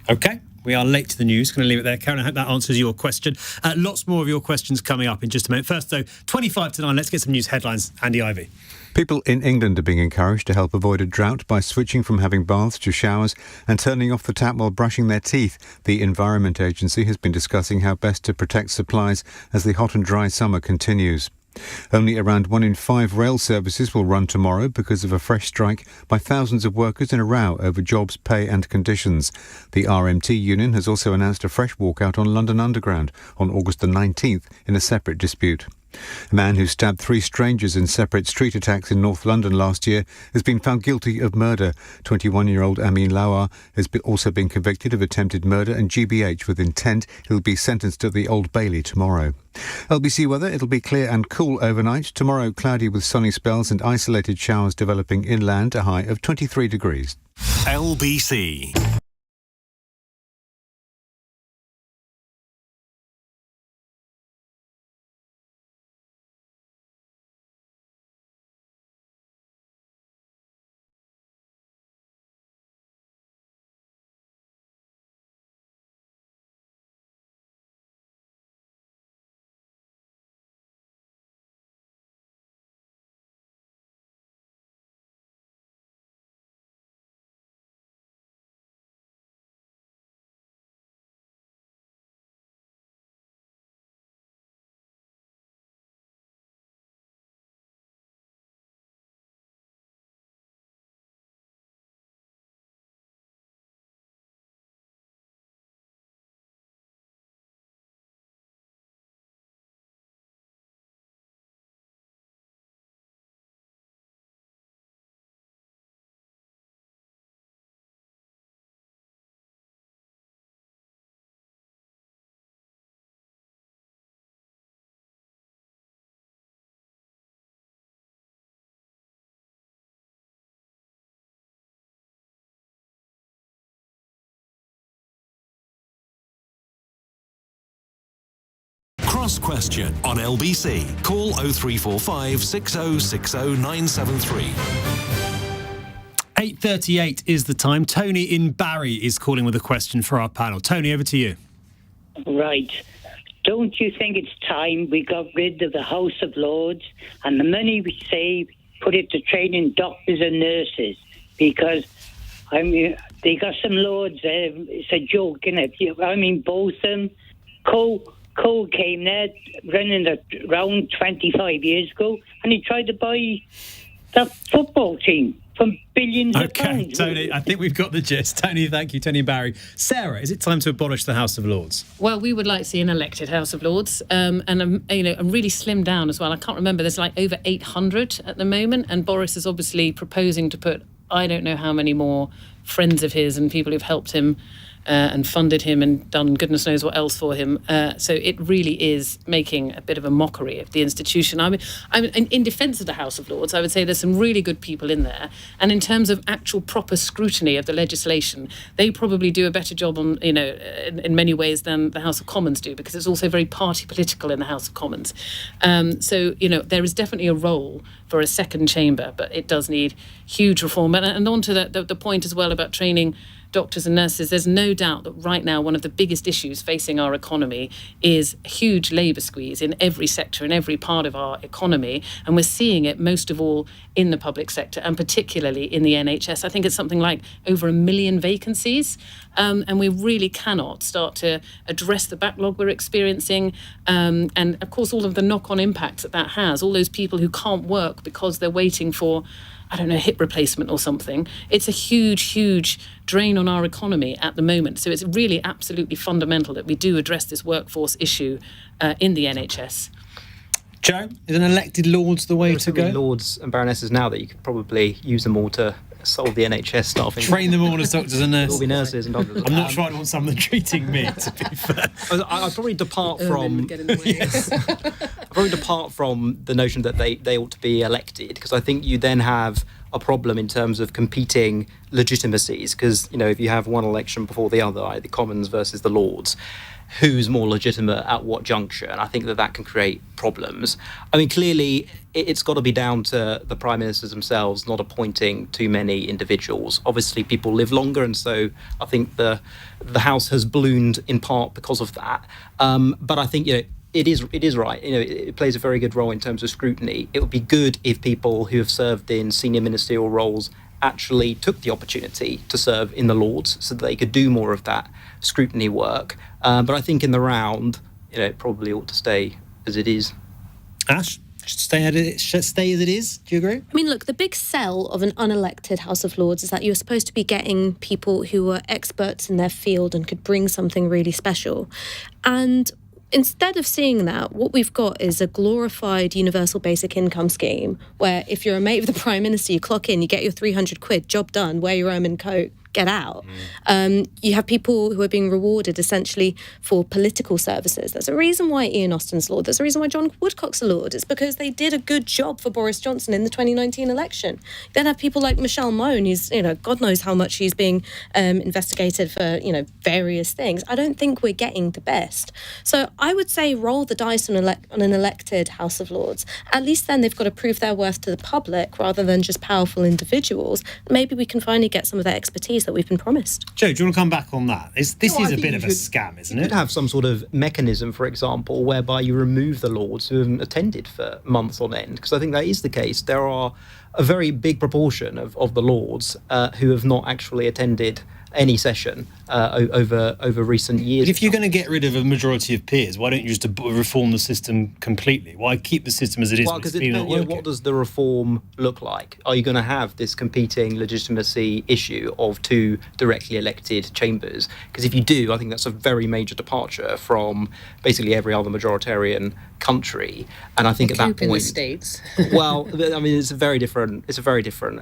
Okay. We are late to the news. Going to leave it there, Karen. I hope that answers your question. Lots more of your questions coming up in just a minute. First, though, 25 to 9. Let's get some news headlines. Andy Ivey. People in England are being encouraged to help avoid a drought by switching from having baths to showers and turning off the tap while brushing their teeth. The Environment Agency has been discussing how best to protect supplies as the hot and dry summer continues. Only around 1 in 5 rail services will run tomorrow because of a fresh strike by thousands of workers in a row over jobs, pay and conditions. The RMT union has also announced a fresh walkout on London Underground on August the 19th in a separate dispute. A man who stabbed 3 strangers in separate street attacks in North London last year has been found guilty of murder. 21-year-old Amin Lawar has also been convicted of attempted murder and GBH with intent. He'll be sentenced at the Old Bailey tomorrow. LBC weather, it'll be clear and cool overnight. Tomorrow cloudy with sunny spells and isolated showers developing inland, a high of 23 degrees. LBC. Cross Question on LBC. Call 0345 6060 973. 8:38 is the time. Tony in Barry is calling with a question for our panel. Tony, over to you. Right. Don't you think it's time we got rid of the House of Lords and the money we save, put it to training doctors and nurses? Because, I mean, they got some lords there. It's a joke, isn't it? I mean, Botham, Cole came there running around 25 years ago, and he tried to buy that football team for billions of pounds. Okay, Tony, I think we've got the gist. Tony, thank you. Tony Barry. Sarah, is it time to abolish the House of Lords? Well, we would like to see an elected House of Lords, and really slimmed down as well. I can't remember. There's like over 800 at the moment, and Boris is obviously proposing to put I don't know how many more friends of his and people who've helped him and funded him and done goodness knows what else for him. So it really is making a bit of a mockery of the institution. I mean, in defence of the House of Lords, I would say there's some really good people in there. And in terms of actual proper scrutiny of the legislation, they probably do a better job on, in many ways than the House of Commons do, because it's also very party political in the House of Commons. So there is definitely a role for a second chamber, but it does need huge reform. And on to the point as well about training doctors and nurses, there's no doubt that right now one of the biggest issues facing our economy is a huge labour squeeze in every sector, in every part of our economy. And we're seeing it most of all in the public sector and particularly in the NHS. I think it's something like over 1 million vacancies. And we really cannot start to address the backlog we're experiencing. And of course, all of the knock-on impacts that has, all those people who can't work because they're waiting for, I don't know, hip replacement or something. It's a huge, huge drain on our economy at the moment. So it's really absolutely fundamental that we do address this workforce issue in the NHS. Joe, is an elected Lords the way to go? Lords and Baronesses now that you could probably use them all to solve the NHS staffing. Train them all as doctors and nurses. All be nurses and doctors. I'm not sure I want someone treating me, to be fair. I'd probably depart from... I'd probably depart from the notion that they ought to be elected, because I think you then have a problem in terms of competing legitimacies, because, you know, if you have one election before the other, the Commons versus the Lords, who's more legitimate at what juncture? And I think that can create problems. I mean, clearly, it's got to be down to the Prime Ministers themselves not appointing too many individuals. Obviously, people live longer, and so I think the House has ballooned in part because of that. But I think, you know, it is right. You know, it plays a very good role in terms of scrutiny. It would be good if people who have served in senior ministerial roles actually took the opportunity to serve in the Lords so that they could do more of that scrutiny work. But I think in the round, you know, it probably ought to stay as it is. Ash, should stay as it is. Do you agree? I mean, look, the big sell of an unelected House of Lords is that you're supposed to be getting people who are experts in their field and could bring something really special. And instead of seeing that, what we've got is a glorified universal basic income scheme where if you're a mate of the Prime Minister, you clock in, you get your 300 quid, job done, wear your ermine coat, get out. You have people who are being rewarded essentially for political services. There's a reason why Ian Austen's Lord. There's a reason why John Woodcock's a Lord. It's because they did a good job for Boris Johnson in the 2019 election. Then have people like Michelle Mone, who's, you know, God knows how much she's being investigated for, you know, various things. I don't think we're getting the best. So I would say roll the dice on an elected House of Lords. At least then they've got to prove their worth to the public rather than just powerful individuals. Maybe we can finally get some of that expertise that we've been promised. Joe, do you want to come back on that? This is a bit of a scam, isn't it? You could have some sort of mechanism, for example, whereby you remove the Lords who haven't attended for months on end, because I think that is the case. There are a very big proportion of the Lords who have not actually attended any session over recent years. But if you're going to get rid of a majority of peers, why don't you just reform the system completely? Why keep the system as it is? Well, because what does the reform look like? Are you going to have this competing legitimacy issue of two directly elected chambers? Because if you do, I think that's a very major departure from basically every other majoritarian country. And I think at that point, in the States. Well, I mean, it's a very different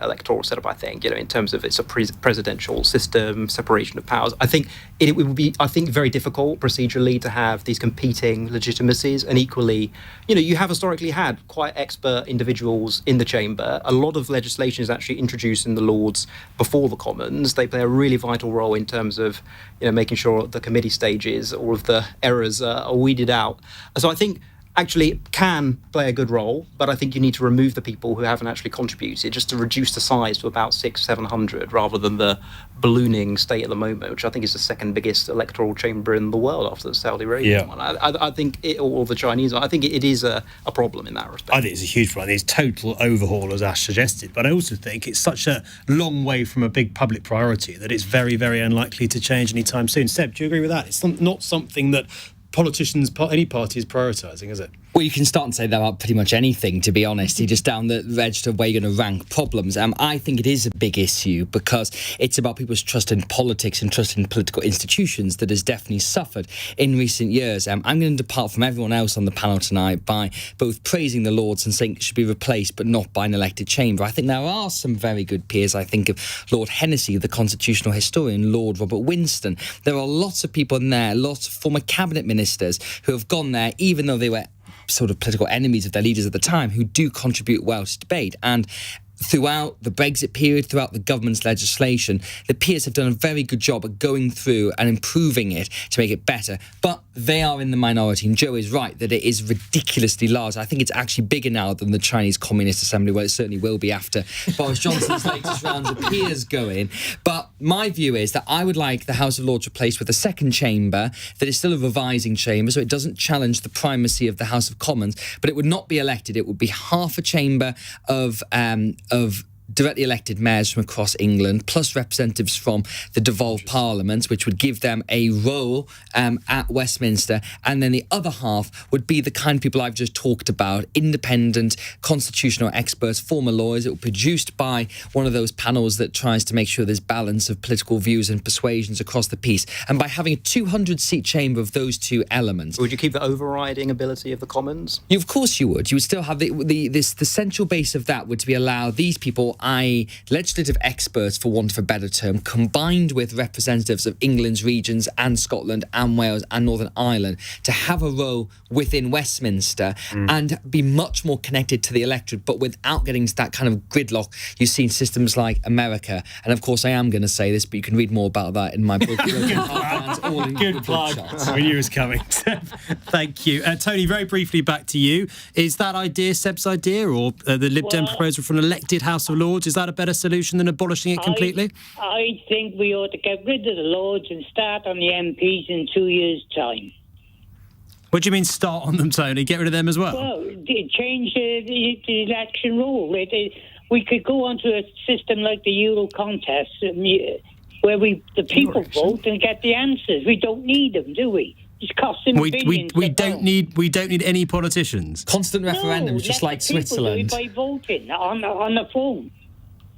electoral setup. I think, you know, in terms of it's a presidential system, separation of powers. I think it would be, very difficult procedurally to have these competing legitimacies. And equally, you know, you have historically had quite expert individuals in the chamber. A lot of legislation is actually introduced in the Lords before the Commons. They play a really vital role in terms of, you know, making sure at the committee stages all of the errors are weeded out. So I think actually it can play a good role, but I think you need to remove the people who haven't actually contributed, just to reduce the size to about 600-700 rather than the ballooning state at the moment, which I think is the second biggest electoral chamber in the world after the Saudi Arabian one. I think or the Chinese one. I think it is a problem in that respect. I think it's a huge problem. It's total overhaul, as Ash suggested, but I also think it's such a long way from a big public priority that it's very, very unlikely to change anytime soon. Seb, do you agree with that? It's not something that politicians, any party is prioritising, is it? Well, you can start and say that about pretty much anything, to be honest. You're just down the register where you're going to rank problems. I think it is a big issue because it's about people's trust in politics and trust in political institutions that has definitely suffered in recent years. I'm going to depart from everyone else on the panel tonight by both praising the Lords and saying it should be replaced, but not by an elected chamber. I think there are some very good peers. I think of Lord Hennessy, the constitutional historian, Lord Robert Winston. There are lots of people in there, lots of former cabinet ministers who have gone there, even though they were sort of political enemies of their leaders at the time, who do contribute well to debate. And throughout the Brexit period, throughout the government's legislation, the peers have done a very good job at going through and improving it to make it better. But they are in the minority, and Joe is right that it is ridiculously large. I think it's actually bigger now than the Chinese Communist Assembly, well, it certainly will be after Boris Johnson's latest rounds of peers go in. But my view is that I would like the House of Lords replaced with a second chamber that is still a revising chamber, so it doesn't challenge the primacy of the House of Commons, but it would not be elected. It would be half a chamber of directly elected mayors from across England, plus representatives from the devolved parliaments, which would give them a role at Westminster. And then the other half would be the kind of people I've just talked about, independent constitutional experts, former lawyers. It would be produced by one of those panels that tries to make sure there's balance of political views and persuasions across the piece. And by having a 200-seat chamber of those two elements... Would you keep the overriding ability of the Commons? Of course you would. You would still have the central base of that would to be allow these people, i.e. legislative experts, for want of a better term, combined with representatives of England's regions and Scotland and Wales and Northern Ireland, to have a role within Westminster and be much more connected to the electorate, but without getting to that kind of gridlock you see in systems like America. And of course I am going to say this, but you can read more about that in my book. Good plug. We knew it was coming. Thank you. Tony, very briefly back to you. Is that idea Seb's idea, or the Lib Dem proposal for an elected House of Lords? Is that a better solution than abolishing it completely? I think we ought to get rid of the Lords and start on the MPs in 2 years' time. What do you mean start on them, Tony? Get rid of them as well? Well, change the election rule. We could go on to a system like the Euro contest, where the people vote and get the answers. We don't need them, do we? It's costing billions. We don't need any politicians. Constant referendums, just like Switzerland. Do it by voting on the phone.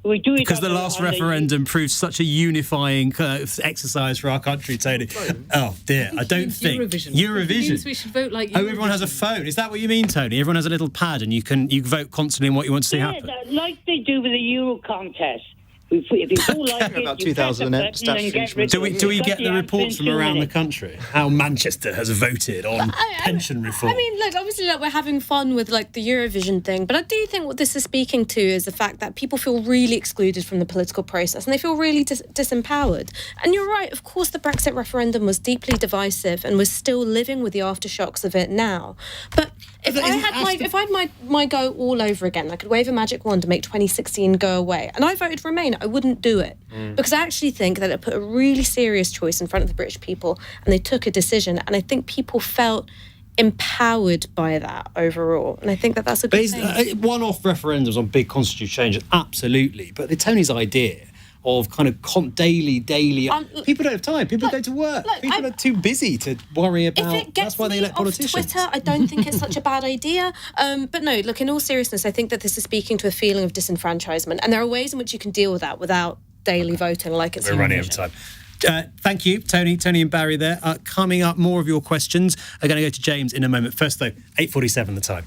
We do it because the last referendum proved such a unifying exercise for our country, Tony. Oh dear, I don't think Eurovision. We should vote like Eurovision. Oh, everyone has a phone. Is that what you mean, Tony? Everyone has a little pad, and you can vote constantly on what you want to see happen. Like they do with the Euro contest. If you don't like it, about 2008 do we get the reports from around the country how Manchester has voted on pension reform? I mean, look, obviously, we're having fun with the Eurovision thing, but I do think what this is speaking to is the fact that people feel really excluded from the political process and they feel really disempowered. And you're right, of course, the Brexit referendum was deeply divisive and we're still living with the aftershocks of it now. But if I had my go all over again, I could wave a magic wand and make 2016 go away, and I voted Remain, I wouldn't do it. Because I actually think that it put a really serious choice in front of the British people and they took a decision, and I think people felt empowered by that overall, and I think that that's a good thing. One-off referendums on big constitutional changes, absolutely, but Tony's idea of kind of daily people don't have time, people go to work, people are too busy to worry about. That's why they elect politicians. Twitter, I don't think it's such a bad idea, but no, look, in all seriousness, I think that this is speaking to a feeling of disenfranchisement, and there are ways in which you can deal with that without daily voting like it's. We're running out of time. Thank you, Tony and Barry there. Coming up, more of your questions are going to go to James in a moment. First though, 8:47 the time.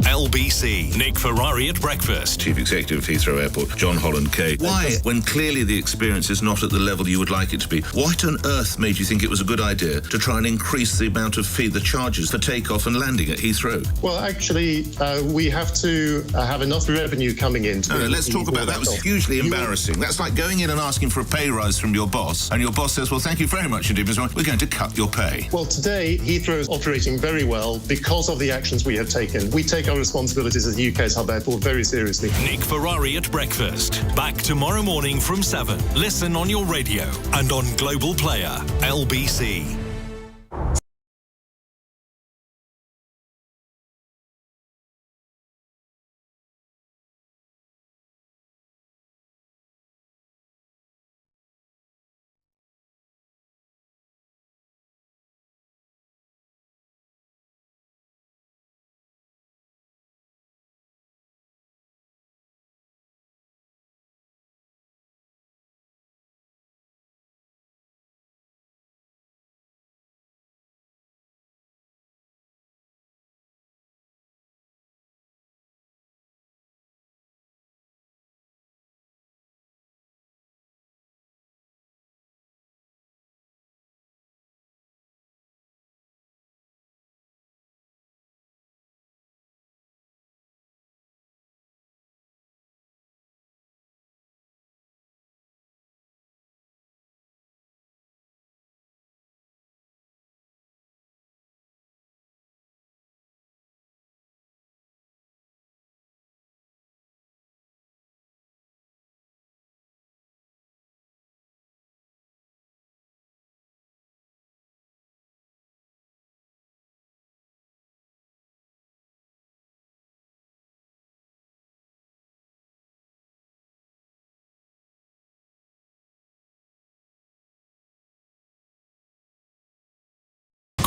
LBC, Nick Ferrari at breakfast. Chief Executive of Heathrow Airport, John Holland Kay. Why, when clearly the experience is not at the level you would like it to be, what on earth made you think it was a good idea to try and increase the amount of fee, the charges for takeoff and landing at Heathrow? Well, actually, we have to have enough revenue coming in. No, let's talk about that. That was hugely embarrassing. That's like going in and asking for a pay rise from your boss, and your boss says, well, thank you very much indeed, Mr. We're going to cut your pay. Well, today, Heathrow is operating very well because of the actions we have taken. We take our responsibilities as the UK's hub airport very seriously. Nick Ferrari at breakfast. Back tomorrow morning from 7. Listen on your radio and on Global Player. LBC.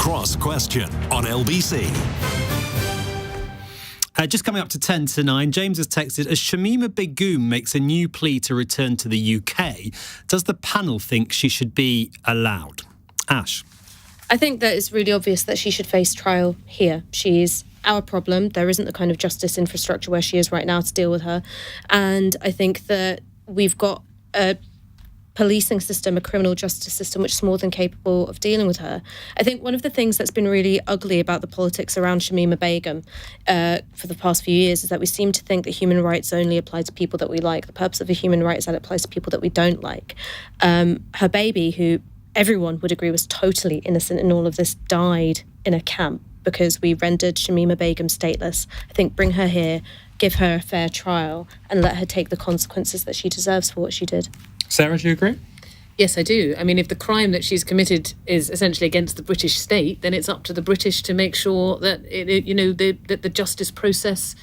Cross Question on LBC. Just coming up to 10 to 9, James has texted, as Shamima Begum makes a new plea to return to the UK, does the panel think she should be allowed? Ash? I think that it's really obvious that she should face trial here. She's our problem. There isn't the kind of justice infrastructure where she is right now to deal with her. And I think that we've got a policing system, a criminal justice system, which is more than capable of dealing with her. I think one of the things that's been really ugly about the politics around Shamima Begum for the past few years is that we seem to think that human rights only apply to people that we like. The purpose of a human right is that it applies to people that we don't like. Her baby, who everyone would agree was totally innocent in all of this, died in a camp because we rendered Shamima Begum stateless. I think bring her here, give her a fair trial, and let her take the consequences that she deserves for what she did. Sarah, do you agree? Yes, I do. I mean, if the crime that she's committed is essentially against the British state, then it's up to the British to make sure that that the justice process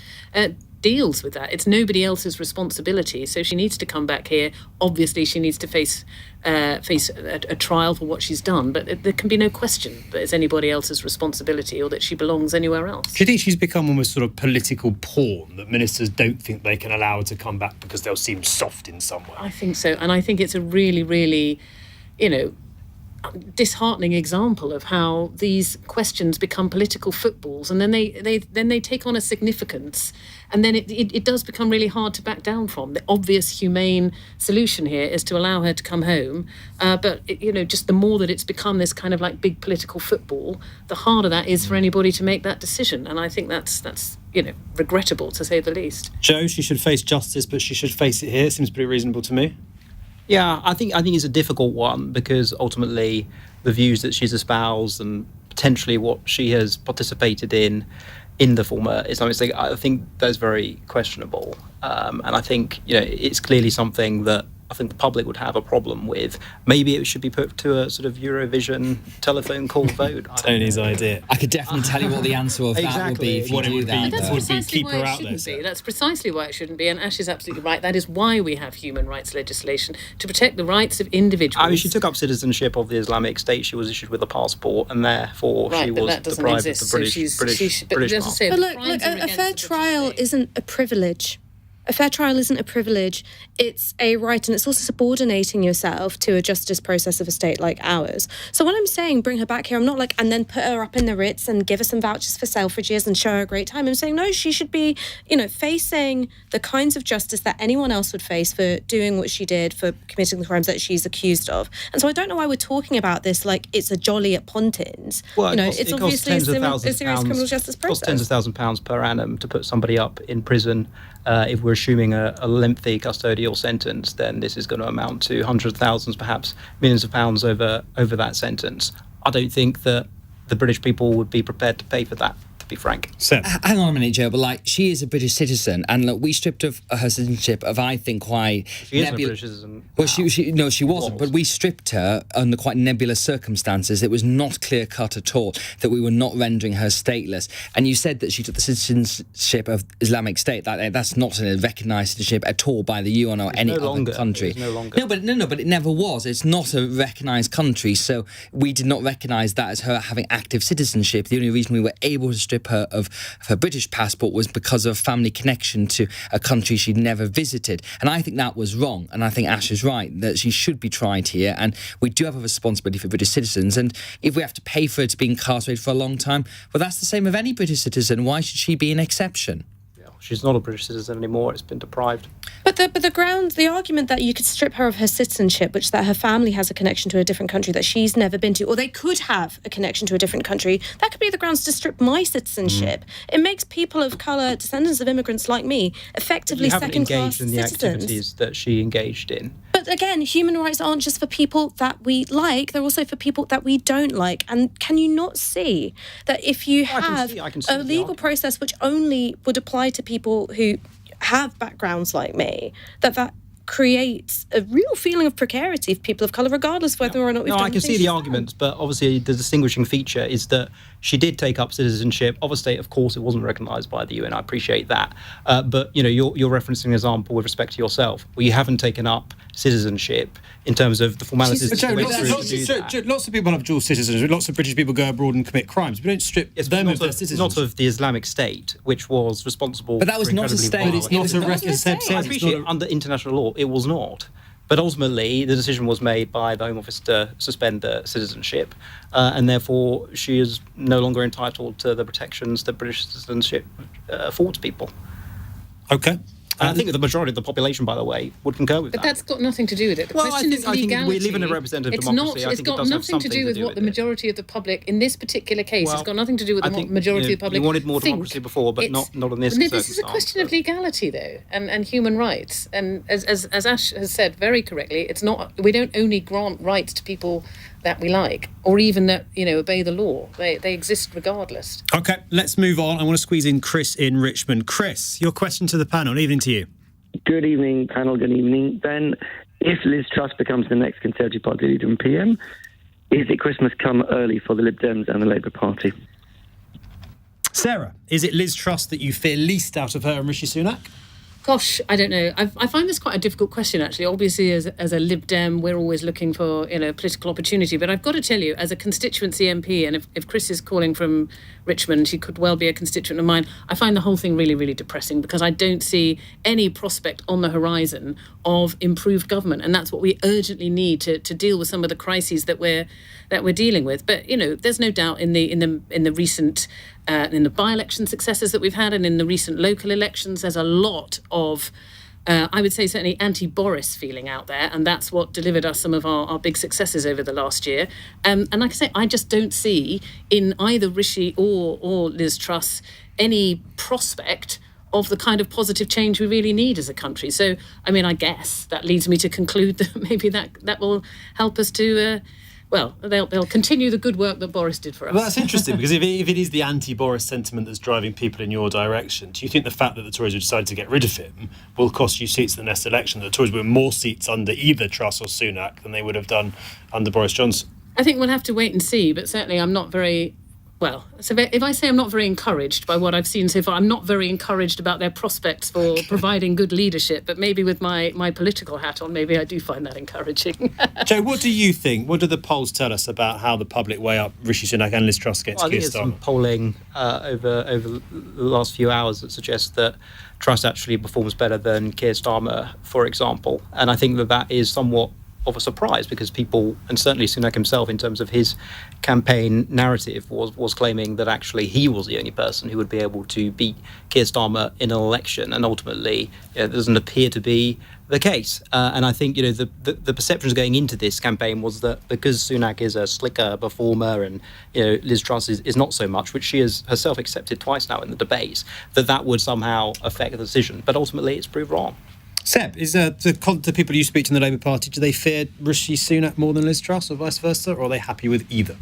deals with that. It's nobody else's responsibility. So she needs to come back here. Obviously, she needs to face a trial for what she's done. But there can be no question that it's anybody else's responsibility or that she belongs anywhere else. Do you think she's become almost sort of political porn, that ministers don't think they can allow her to come back because they'll seem soft in some way? I think so. And I think it's a really, really, disheartening example of how these questions become political footballs, and then they take on a significance, and then it does become really hard to back down from. The obvious humane solution here is to allow her to come home, but just the more that it's become this kind of like big political football, the harder that is for anybody to make that decision. And I think that's regrettable, to say the least. Joe, she should face justice, but she should face it here. Seems pretty reasonable to me. Yeah, I think it's a difficult one, because ultimately the views that she's espoused and potentially what she has participated in the former Islamic State, I think that's very questionable. And I think it's clearly something that I think the public would have a problem with. Maybe it should be put to a sort of Eurovision telephone call vote. Tony's idea. I could definitely tell you what the answer of that would be if you do that. That's precisely why it shouldn't be. That's precisely why it shouldn't be. And Ash is absolutely right. That is why we have human rights legislation, to protect the rights of individuals. I mean, she took up citizenship of the Islamic State. She was issued with a passport, and therefore she was deprived of the British passport. But look, a fair trial isn't a privilege. A fair trial isn't a privilege, it's a right, and it's also subordinating yourself to a justice process of a state like ours. So when I'm saying bring her back here, I'm not like, and then put her up in the Ritz and give her some vouchers for Selfridges and show her a great time. I'm saying, no, she should be, facing the kinds of justice that anyone else would face for doing what she did, for committing the crimes that she's accused of. And so I don't know why we're talking about this like it's a jolly at Pontins. Well, it's obviously a serious criminal justice process. It costs tens of thousands of pounds per annum to put somebody up in prison. If we're assuming a lengthy custodial sentence, then this is going to amount to hundreds of thousands, perhaps millions of pounds over that sentence. I don't think that the British people would be prepared to pay for that, to be frank. Hang on a minute, Joe, but she is a British citizen, and look, we stripped of her citizenship of, I think, quite... She is a British citizen. Well, she wasn't, but we stripped her under quite nebulous circumstances. It was not clear-cut at all that we were not rendering her stateless. And you said that she took the citizenship of Islamic State. That's not a recognised citizenship at all by the UN or any other country. No longer. No, but it never was. It's not a recognised country, so we did not recognise that as her having active citizenship. The only reason we were able to strip her of her British passport was because of a family connection to a country she'd never visited. And I think that was wrong. And I think Ash is right, that she should be tried here. And we do have a responsibility for British citizens. And if we have to pay for her to be incarcerated for a long time, well, that's the same of any British citizen. Why should she be an exception? She's not a British citizen anymore. It's been deprived. But the argument that you could strip her of her citizenship, which that her family has a connection to a different country that she's never been to, or they could have a connection to a different country, that could be the grounds to strip my citizenship. It makes people of colour, descendants of immigrants like me, effectively second-class citizens. You haven't engaged in the activities that she engaged in. But again, human rights aren't just for people that we like, they're also for people that we don't like. And can you not see that if you have a legal process which only would apply to people who have backgrounds like me, that creates a real feeling of precarity for people of colour, regardless of whether or not we've done I can see the argument, but obviously the distinguishing feature is that She did take up citizenship of a state. Of course, it wasn't recognised by the UN. I appreciate that. But, you're referencing an example with respect to yourself, where you haven't taken up citizenship in terms of the formalities. Lots of people have dual citizenship. Lots of British people go abroad and commit crimes. We don't strip them of their citizenship. Not of the Islamic State, which was responsible. But that was not a state. It's not a referendum. I appreciate under international law, it was not. But ultimately, the decision was made by the Home Office to suspend the citizenship, and therefore she is no longer entitled to the protections that British citizenship affords people. Okay. And I think that the majority of the population, by the way, would concur with that. But that's got nothing to do with it. The question is legality. I think we live in a representative democracy. It's got nothing to do with what the majority of the public, in this particular case, it's got nothing to do with what the majority of the public You wanted more democracy before, but not in this circumstance. This is a question of legality, though, and human rights. And as Ash has said very correctly, it's not. We don't only grant rights to people that we like, or even that obey the law. They exist regardless. Okay, let's move on. I want to squeeze in Chris in Richmond. Chris, your question to the panel. Evening to you. Good evening, panel. Good evening, Ben. If Liz Truss becomes the next Conservative Party leader and PM, is it Christmas come early for the Lib Dems and the Labour Party? Sarah, is it Liz Truss that you fear least out of her and Rishi Sunak? Gosh, I don't know. I find this quite a difficult question, actually. Obviously, as a Lib Dem, we're always looking for political opportunity. But I've got to tell you, as a constituency MP, and if Chris is calling from Richmond, she could well be a constituent of mine, I find the whole thing really, really depressing because I don't see any prospect on the horizon of improved government. And that's what we urgently need to deal with some of the crises that we're dealing with. But, there's no doubt in the recent in the by-election successes that we've had and in the recent local elections, there's a lot of, I would say, certainly anti-Boris feeling out there, and that's what delivered us some of our big successes over the last year. And like I say, I just don't see in either Rishi or Liz Truss any prospect of the kind of positive change we really need as a country. So, I guess that leads me to conclude that maybe that will help us to... they'll continue the good work that Boris did for us. Well, that's interesting, because if it is the anti-Boris sentiment that's driving people in your direction, do you think the fact that the Tories have decided to get rid of him will cost you seats in the next election? That the Tories will win more seats under either Truss or Sunak than they would have done under Boris Johnson? I think we'll have to wait and see, but certainly I'm not very... So if I say I'm not very encouraged by what I've seen so far, I'm not very encouraged about their prospects for providing good leadership. But maybe with my political hat on, maybe I do find that encouraging. Joe, what do you think? What do the polls tell us about how the public weigh up Rishi Sunak and Liz Truss against Keir Starmer? I think there's some polling over the last few hours that suggests that Truss actually performs better than Keir Starmer, for example. And I think that is somewhat of a surprise, because people, and certainly Sunak himself in terms of his campaign narrative, was claiming that actually he was the only person who would be able to beat Keir Starmer in an election, and ultimately it doesn't appear to be the case. And I think the perceptions going into this campaign was that because Sunak is a slicker performer and Liz Truss is not so much, which she has herself accepted twice now in the debates, that would somehow affect the decision. But ultimately it's proved wrong. Seb, is the people you speak to in the Labour Party, do they fear Rishi Sunak more than Liz Truss or vice versa, or are they happy with either?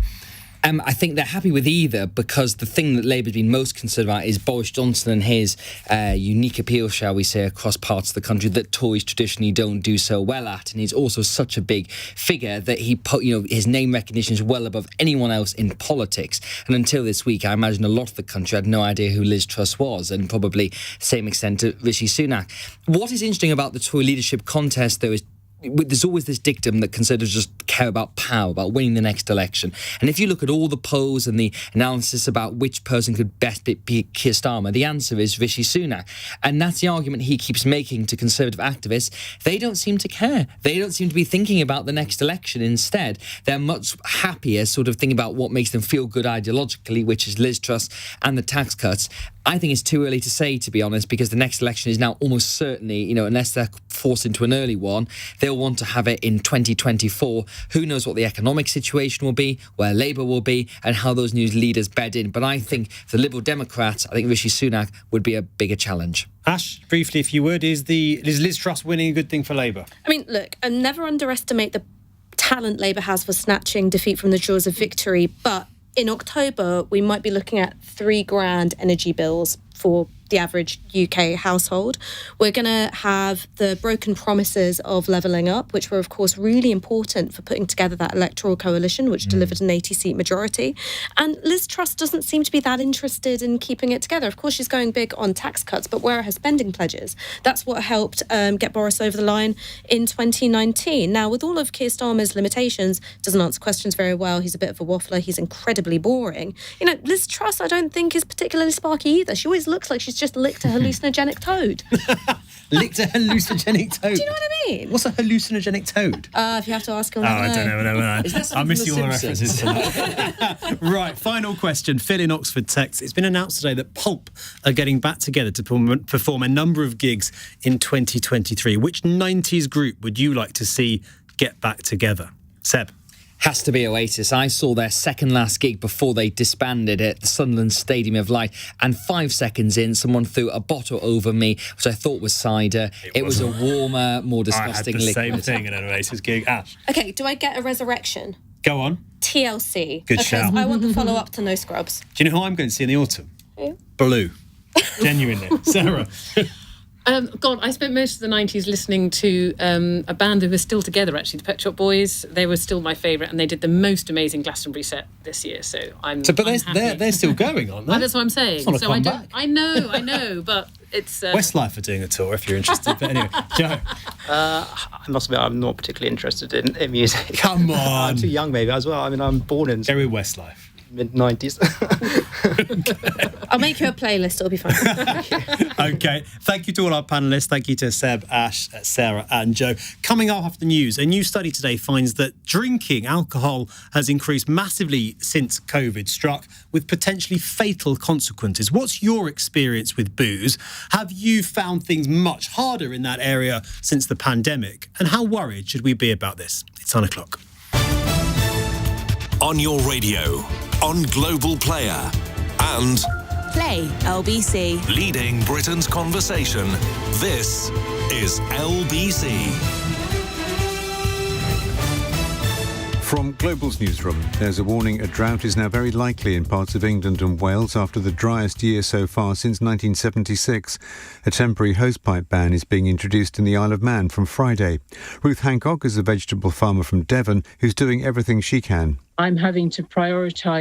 I think they're happy with either, because the thing that Labour's been most concerned about is Boris Johnson and his unique appeal, shall we say, across parts of the country that Tories traditionally don't do so well at. And he's also such a big figure that his name recognition is well above anyone else in politics. And until this week, I imagine a lot of the country had no idea who Liz Truss was, and probably same extent to Rishi Sunak. What is interesting about the Tory leadership contest, though, is there's always this dictum that Conservatives just care about power, about winning the next election. And if you look at all the polls and the analysis about which person could best be Keir Starmer, the answer is Rishi Sunak. And that's the argument he keeps making to Conservative activists. They don't seem to care. They don't seem to be thinking about the next election. Instead, they're much happier sort of thinking about what makes them feel good ideologically, which is Liz Truss and the tax cuts. I think it's too early to say, to be honest, because the next election is now almost certainly, unless they're forced into an early one, they'll want to have it in 2024. Who knows what the economic situation will be, where Labour will be, and how those new leaders bed in. But I think for Liberal Democrats, I think Rishi Sunak would be a bigger challenge. Ash, briefly, if you would, is Liz Truss winning a good thing for Labour? Look, and never underestimate the talent Labour has for snatching defeat from the jaws of victory, but in October, we might be looking at $3,000 energy bills for the average UK household. We're going to have the broken promises of levelling up, which were, of course, really important for putting together that electoral coalition, which delivered an 80-seat majority. And Liz Truss doesn't seem to be that interested in keeping it together. Of course, she's going big on tax cuts, but where are her spending pledges? That's what helped get Boris over the line in 2019. Now, with all of Keir Starmer's limitations, doesn't answer questions very well. He's a bit of a waffler. He's incredibly boring. You know, Liz Truss, I don't think, is particularly sparky either. She always looks like she's just licked a hallucinogenic toad. Licked a hallucinogenic toad? Do you know what I mean? What's a hallucinogenic toad? If you have to ask him. I don't know. I miss all the references to that. Right, final question. Phil in Oxford texts. It's been announced today that Pulp are getting back together to perform a number of gigs in 2023. Which 90s group would you like to see get back together? Seb? Has to be Oasis. I saw their second last gig before they disbanded at the Sunderland Stadium of Light, and 5 seconds in, someone threw a bottle over me, which I thought was cider. It was a warmer, more disgusting liquid. I had the same thing at an Oasis gig. Ash? Okay, do I get a resurrection? Go on. TLC. Good shout. I want the follow-up to No Scrubs. Do you know who I'm going to see in the autumn? Who? Blue. Genuinely. Sarah? God, I spent most of the 90s listening to a band who were still together, actually, the Pet Shop Boys. They were still my favourite, and they did the most amazing Glastonbury set this year. So they're still going, aren't they? That's what I'm saying. It's not a so comeback. I know, but it's Westlife are doing a tour if you're interested. But anyway, Joe. I must admit, I'm not particularly interested in music. Come on. I'm too young, maybe, as well. I mean, I'm born in Very Westlife. mid-90s. I'll make you a playlist, it'll be fine. Okay, thank you to all our panellists. Thank you to Seb, Ash, Sarah and Joe. Coming up after the news, a new study today finds that drinking alcohol has increased massively since COVID struck, with potentially fatal consequences. What's your experience with booze? Have you found things much harder in that area since the pandemic? And how worried should we be about this? It's 9 o'clock. On your radio, on Global Player, and Play LBC. leading Britain's conversation. This is LBC. From Global's newsroom, there's a warning a drought is now very likely in parts of England and Wales after the driest year so far since 1976. A temporary hosepipe ban is being introduced in the Isle of Man from Friday. Ruth Hancock is a vegetable farmer from Devon who's doing everything she can. I'm having to prioritise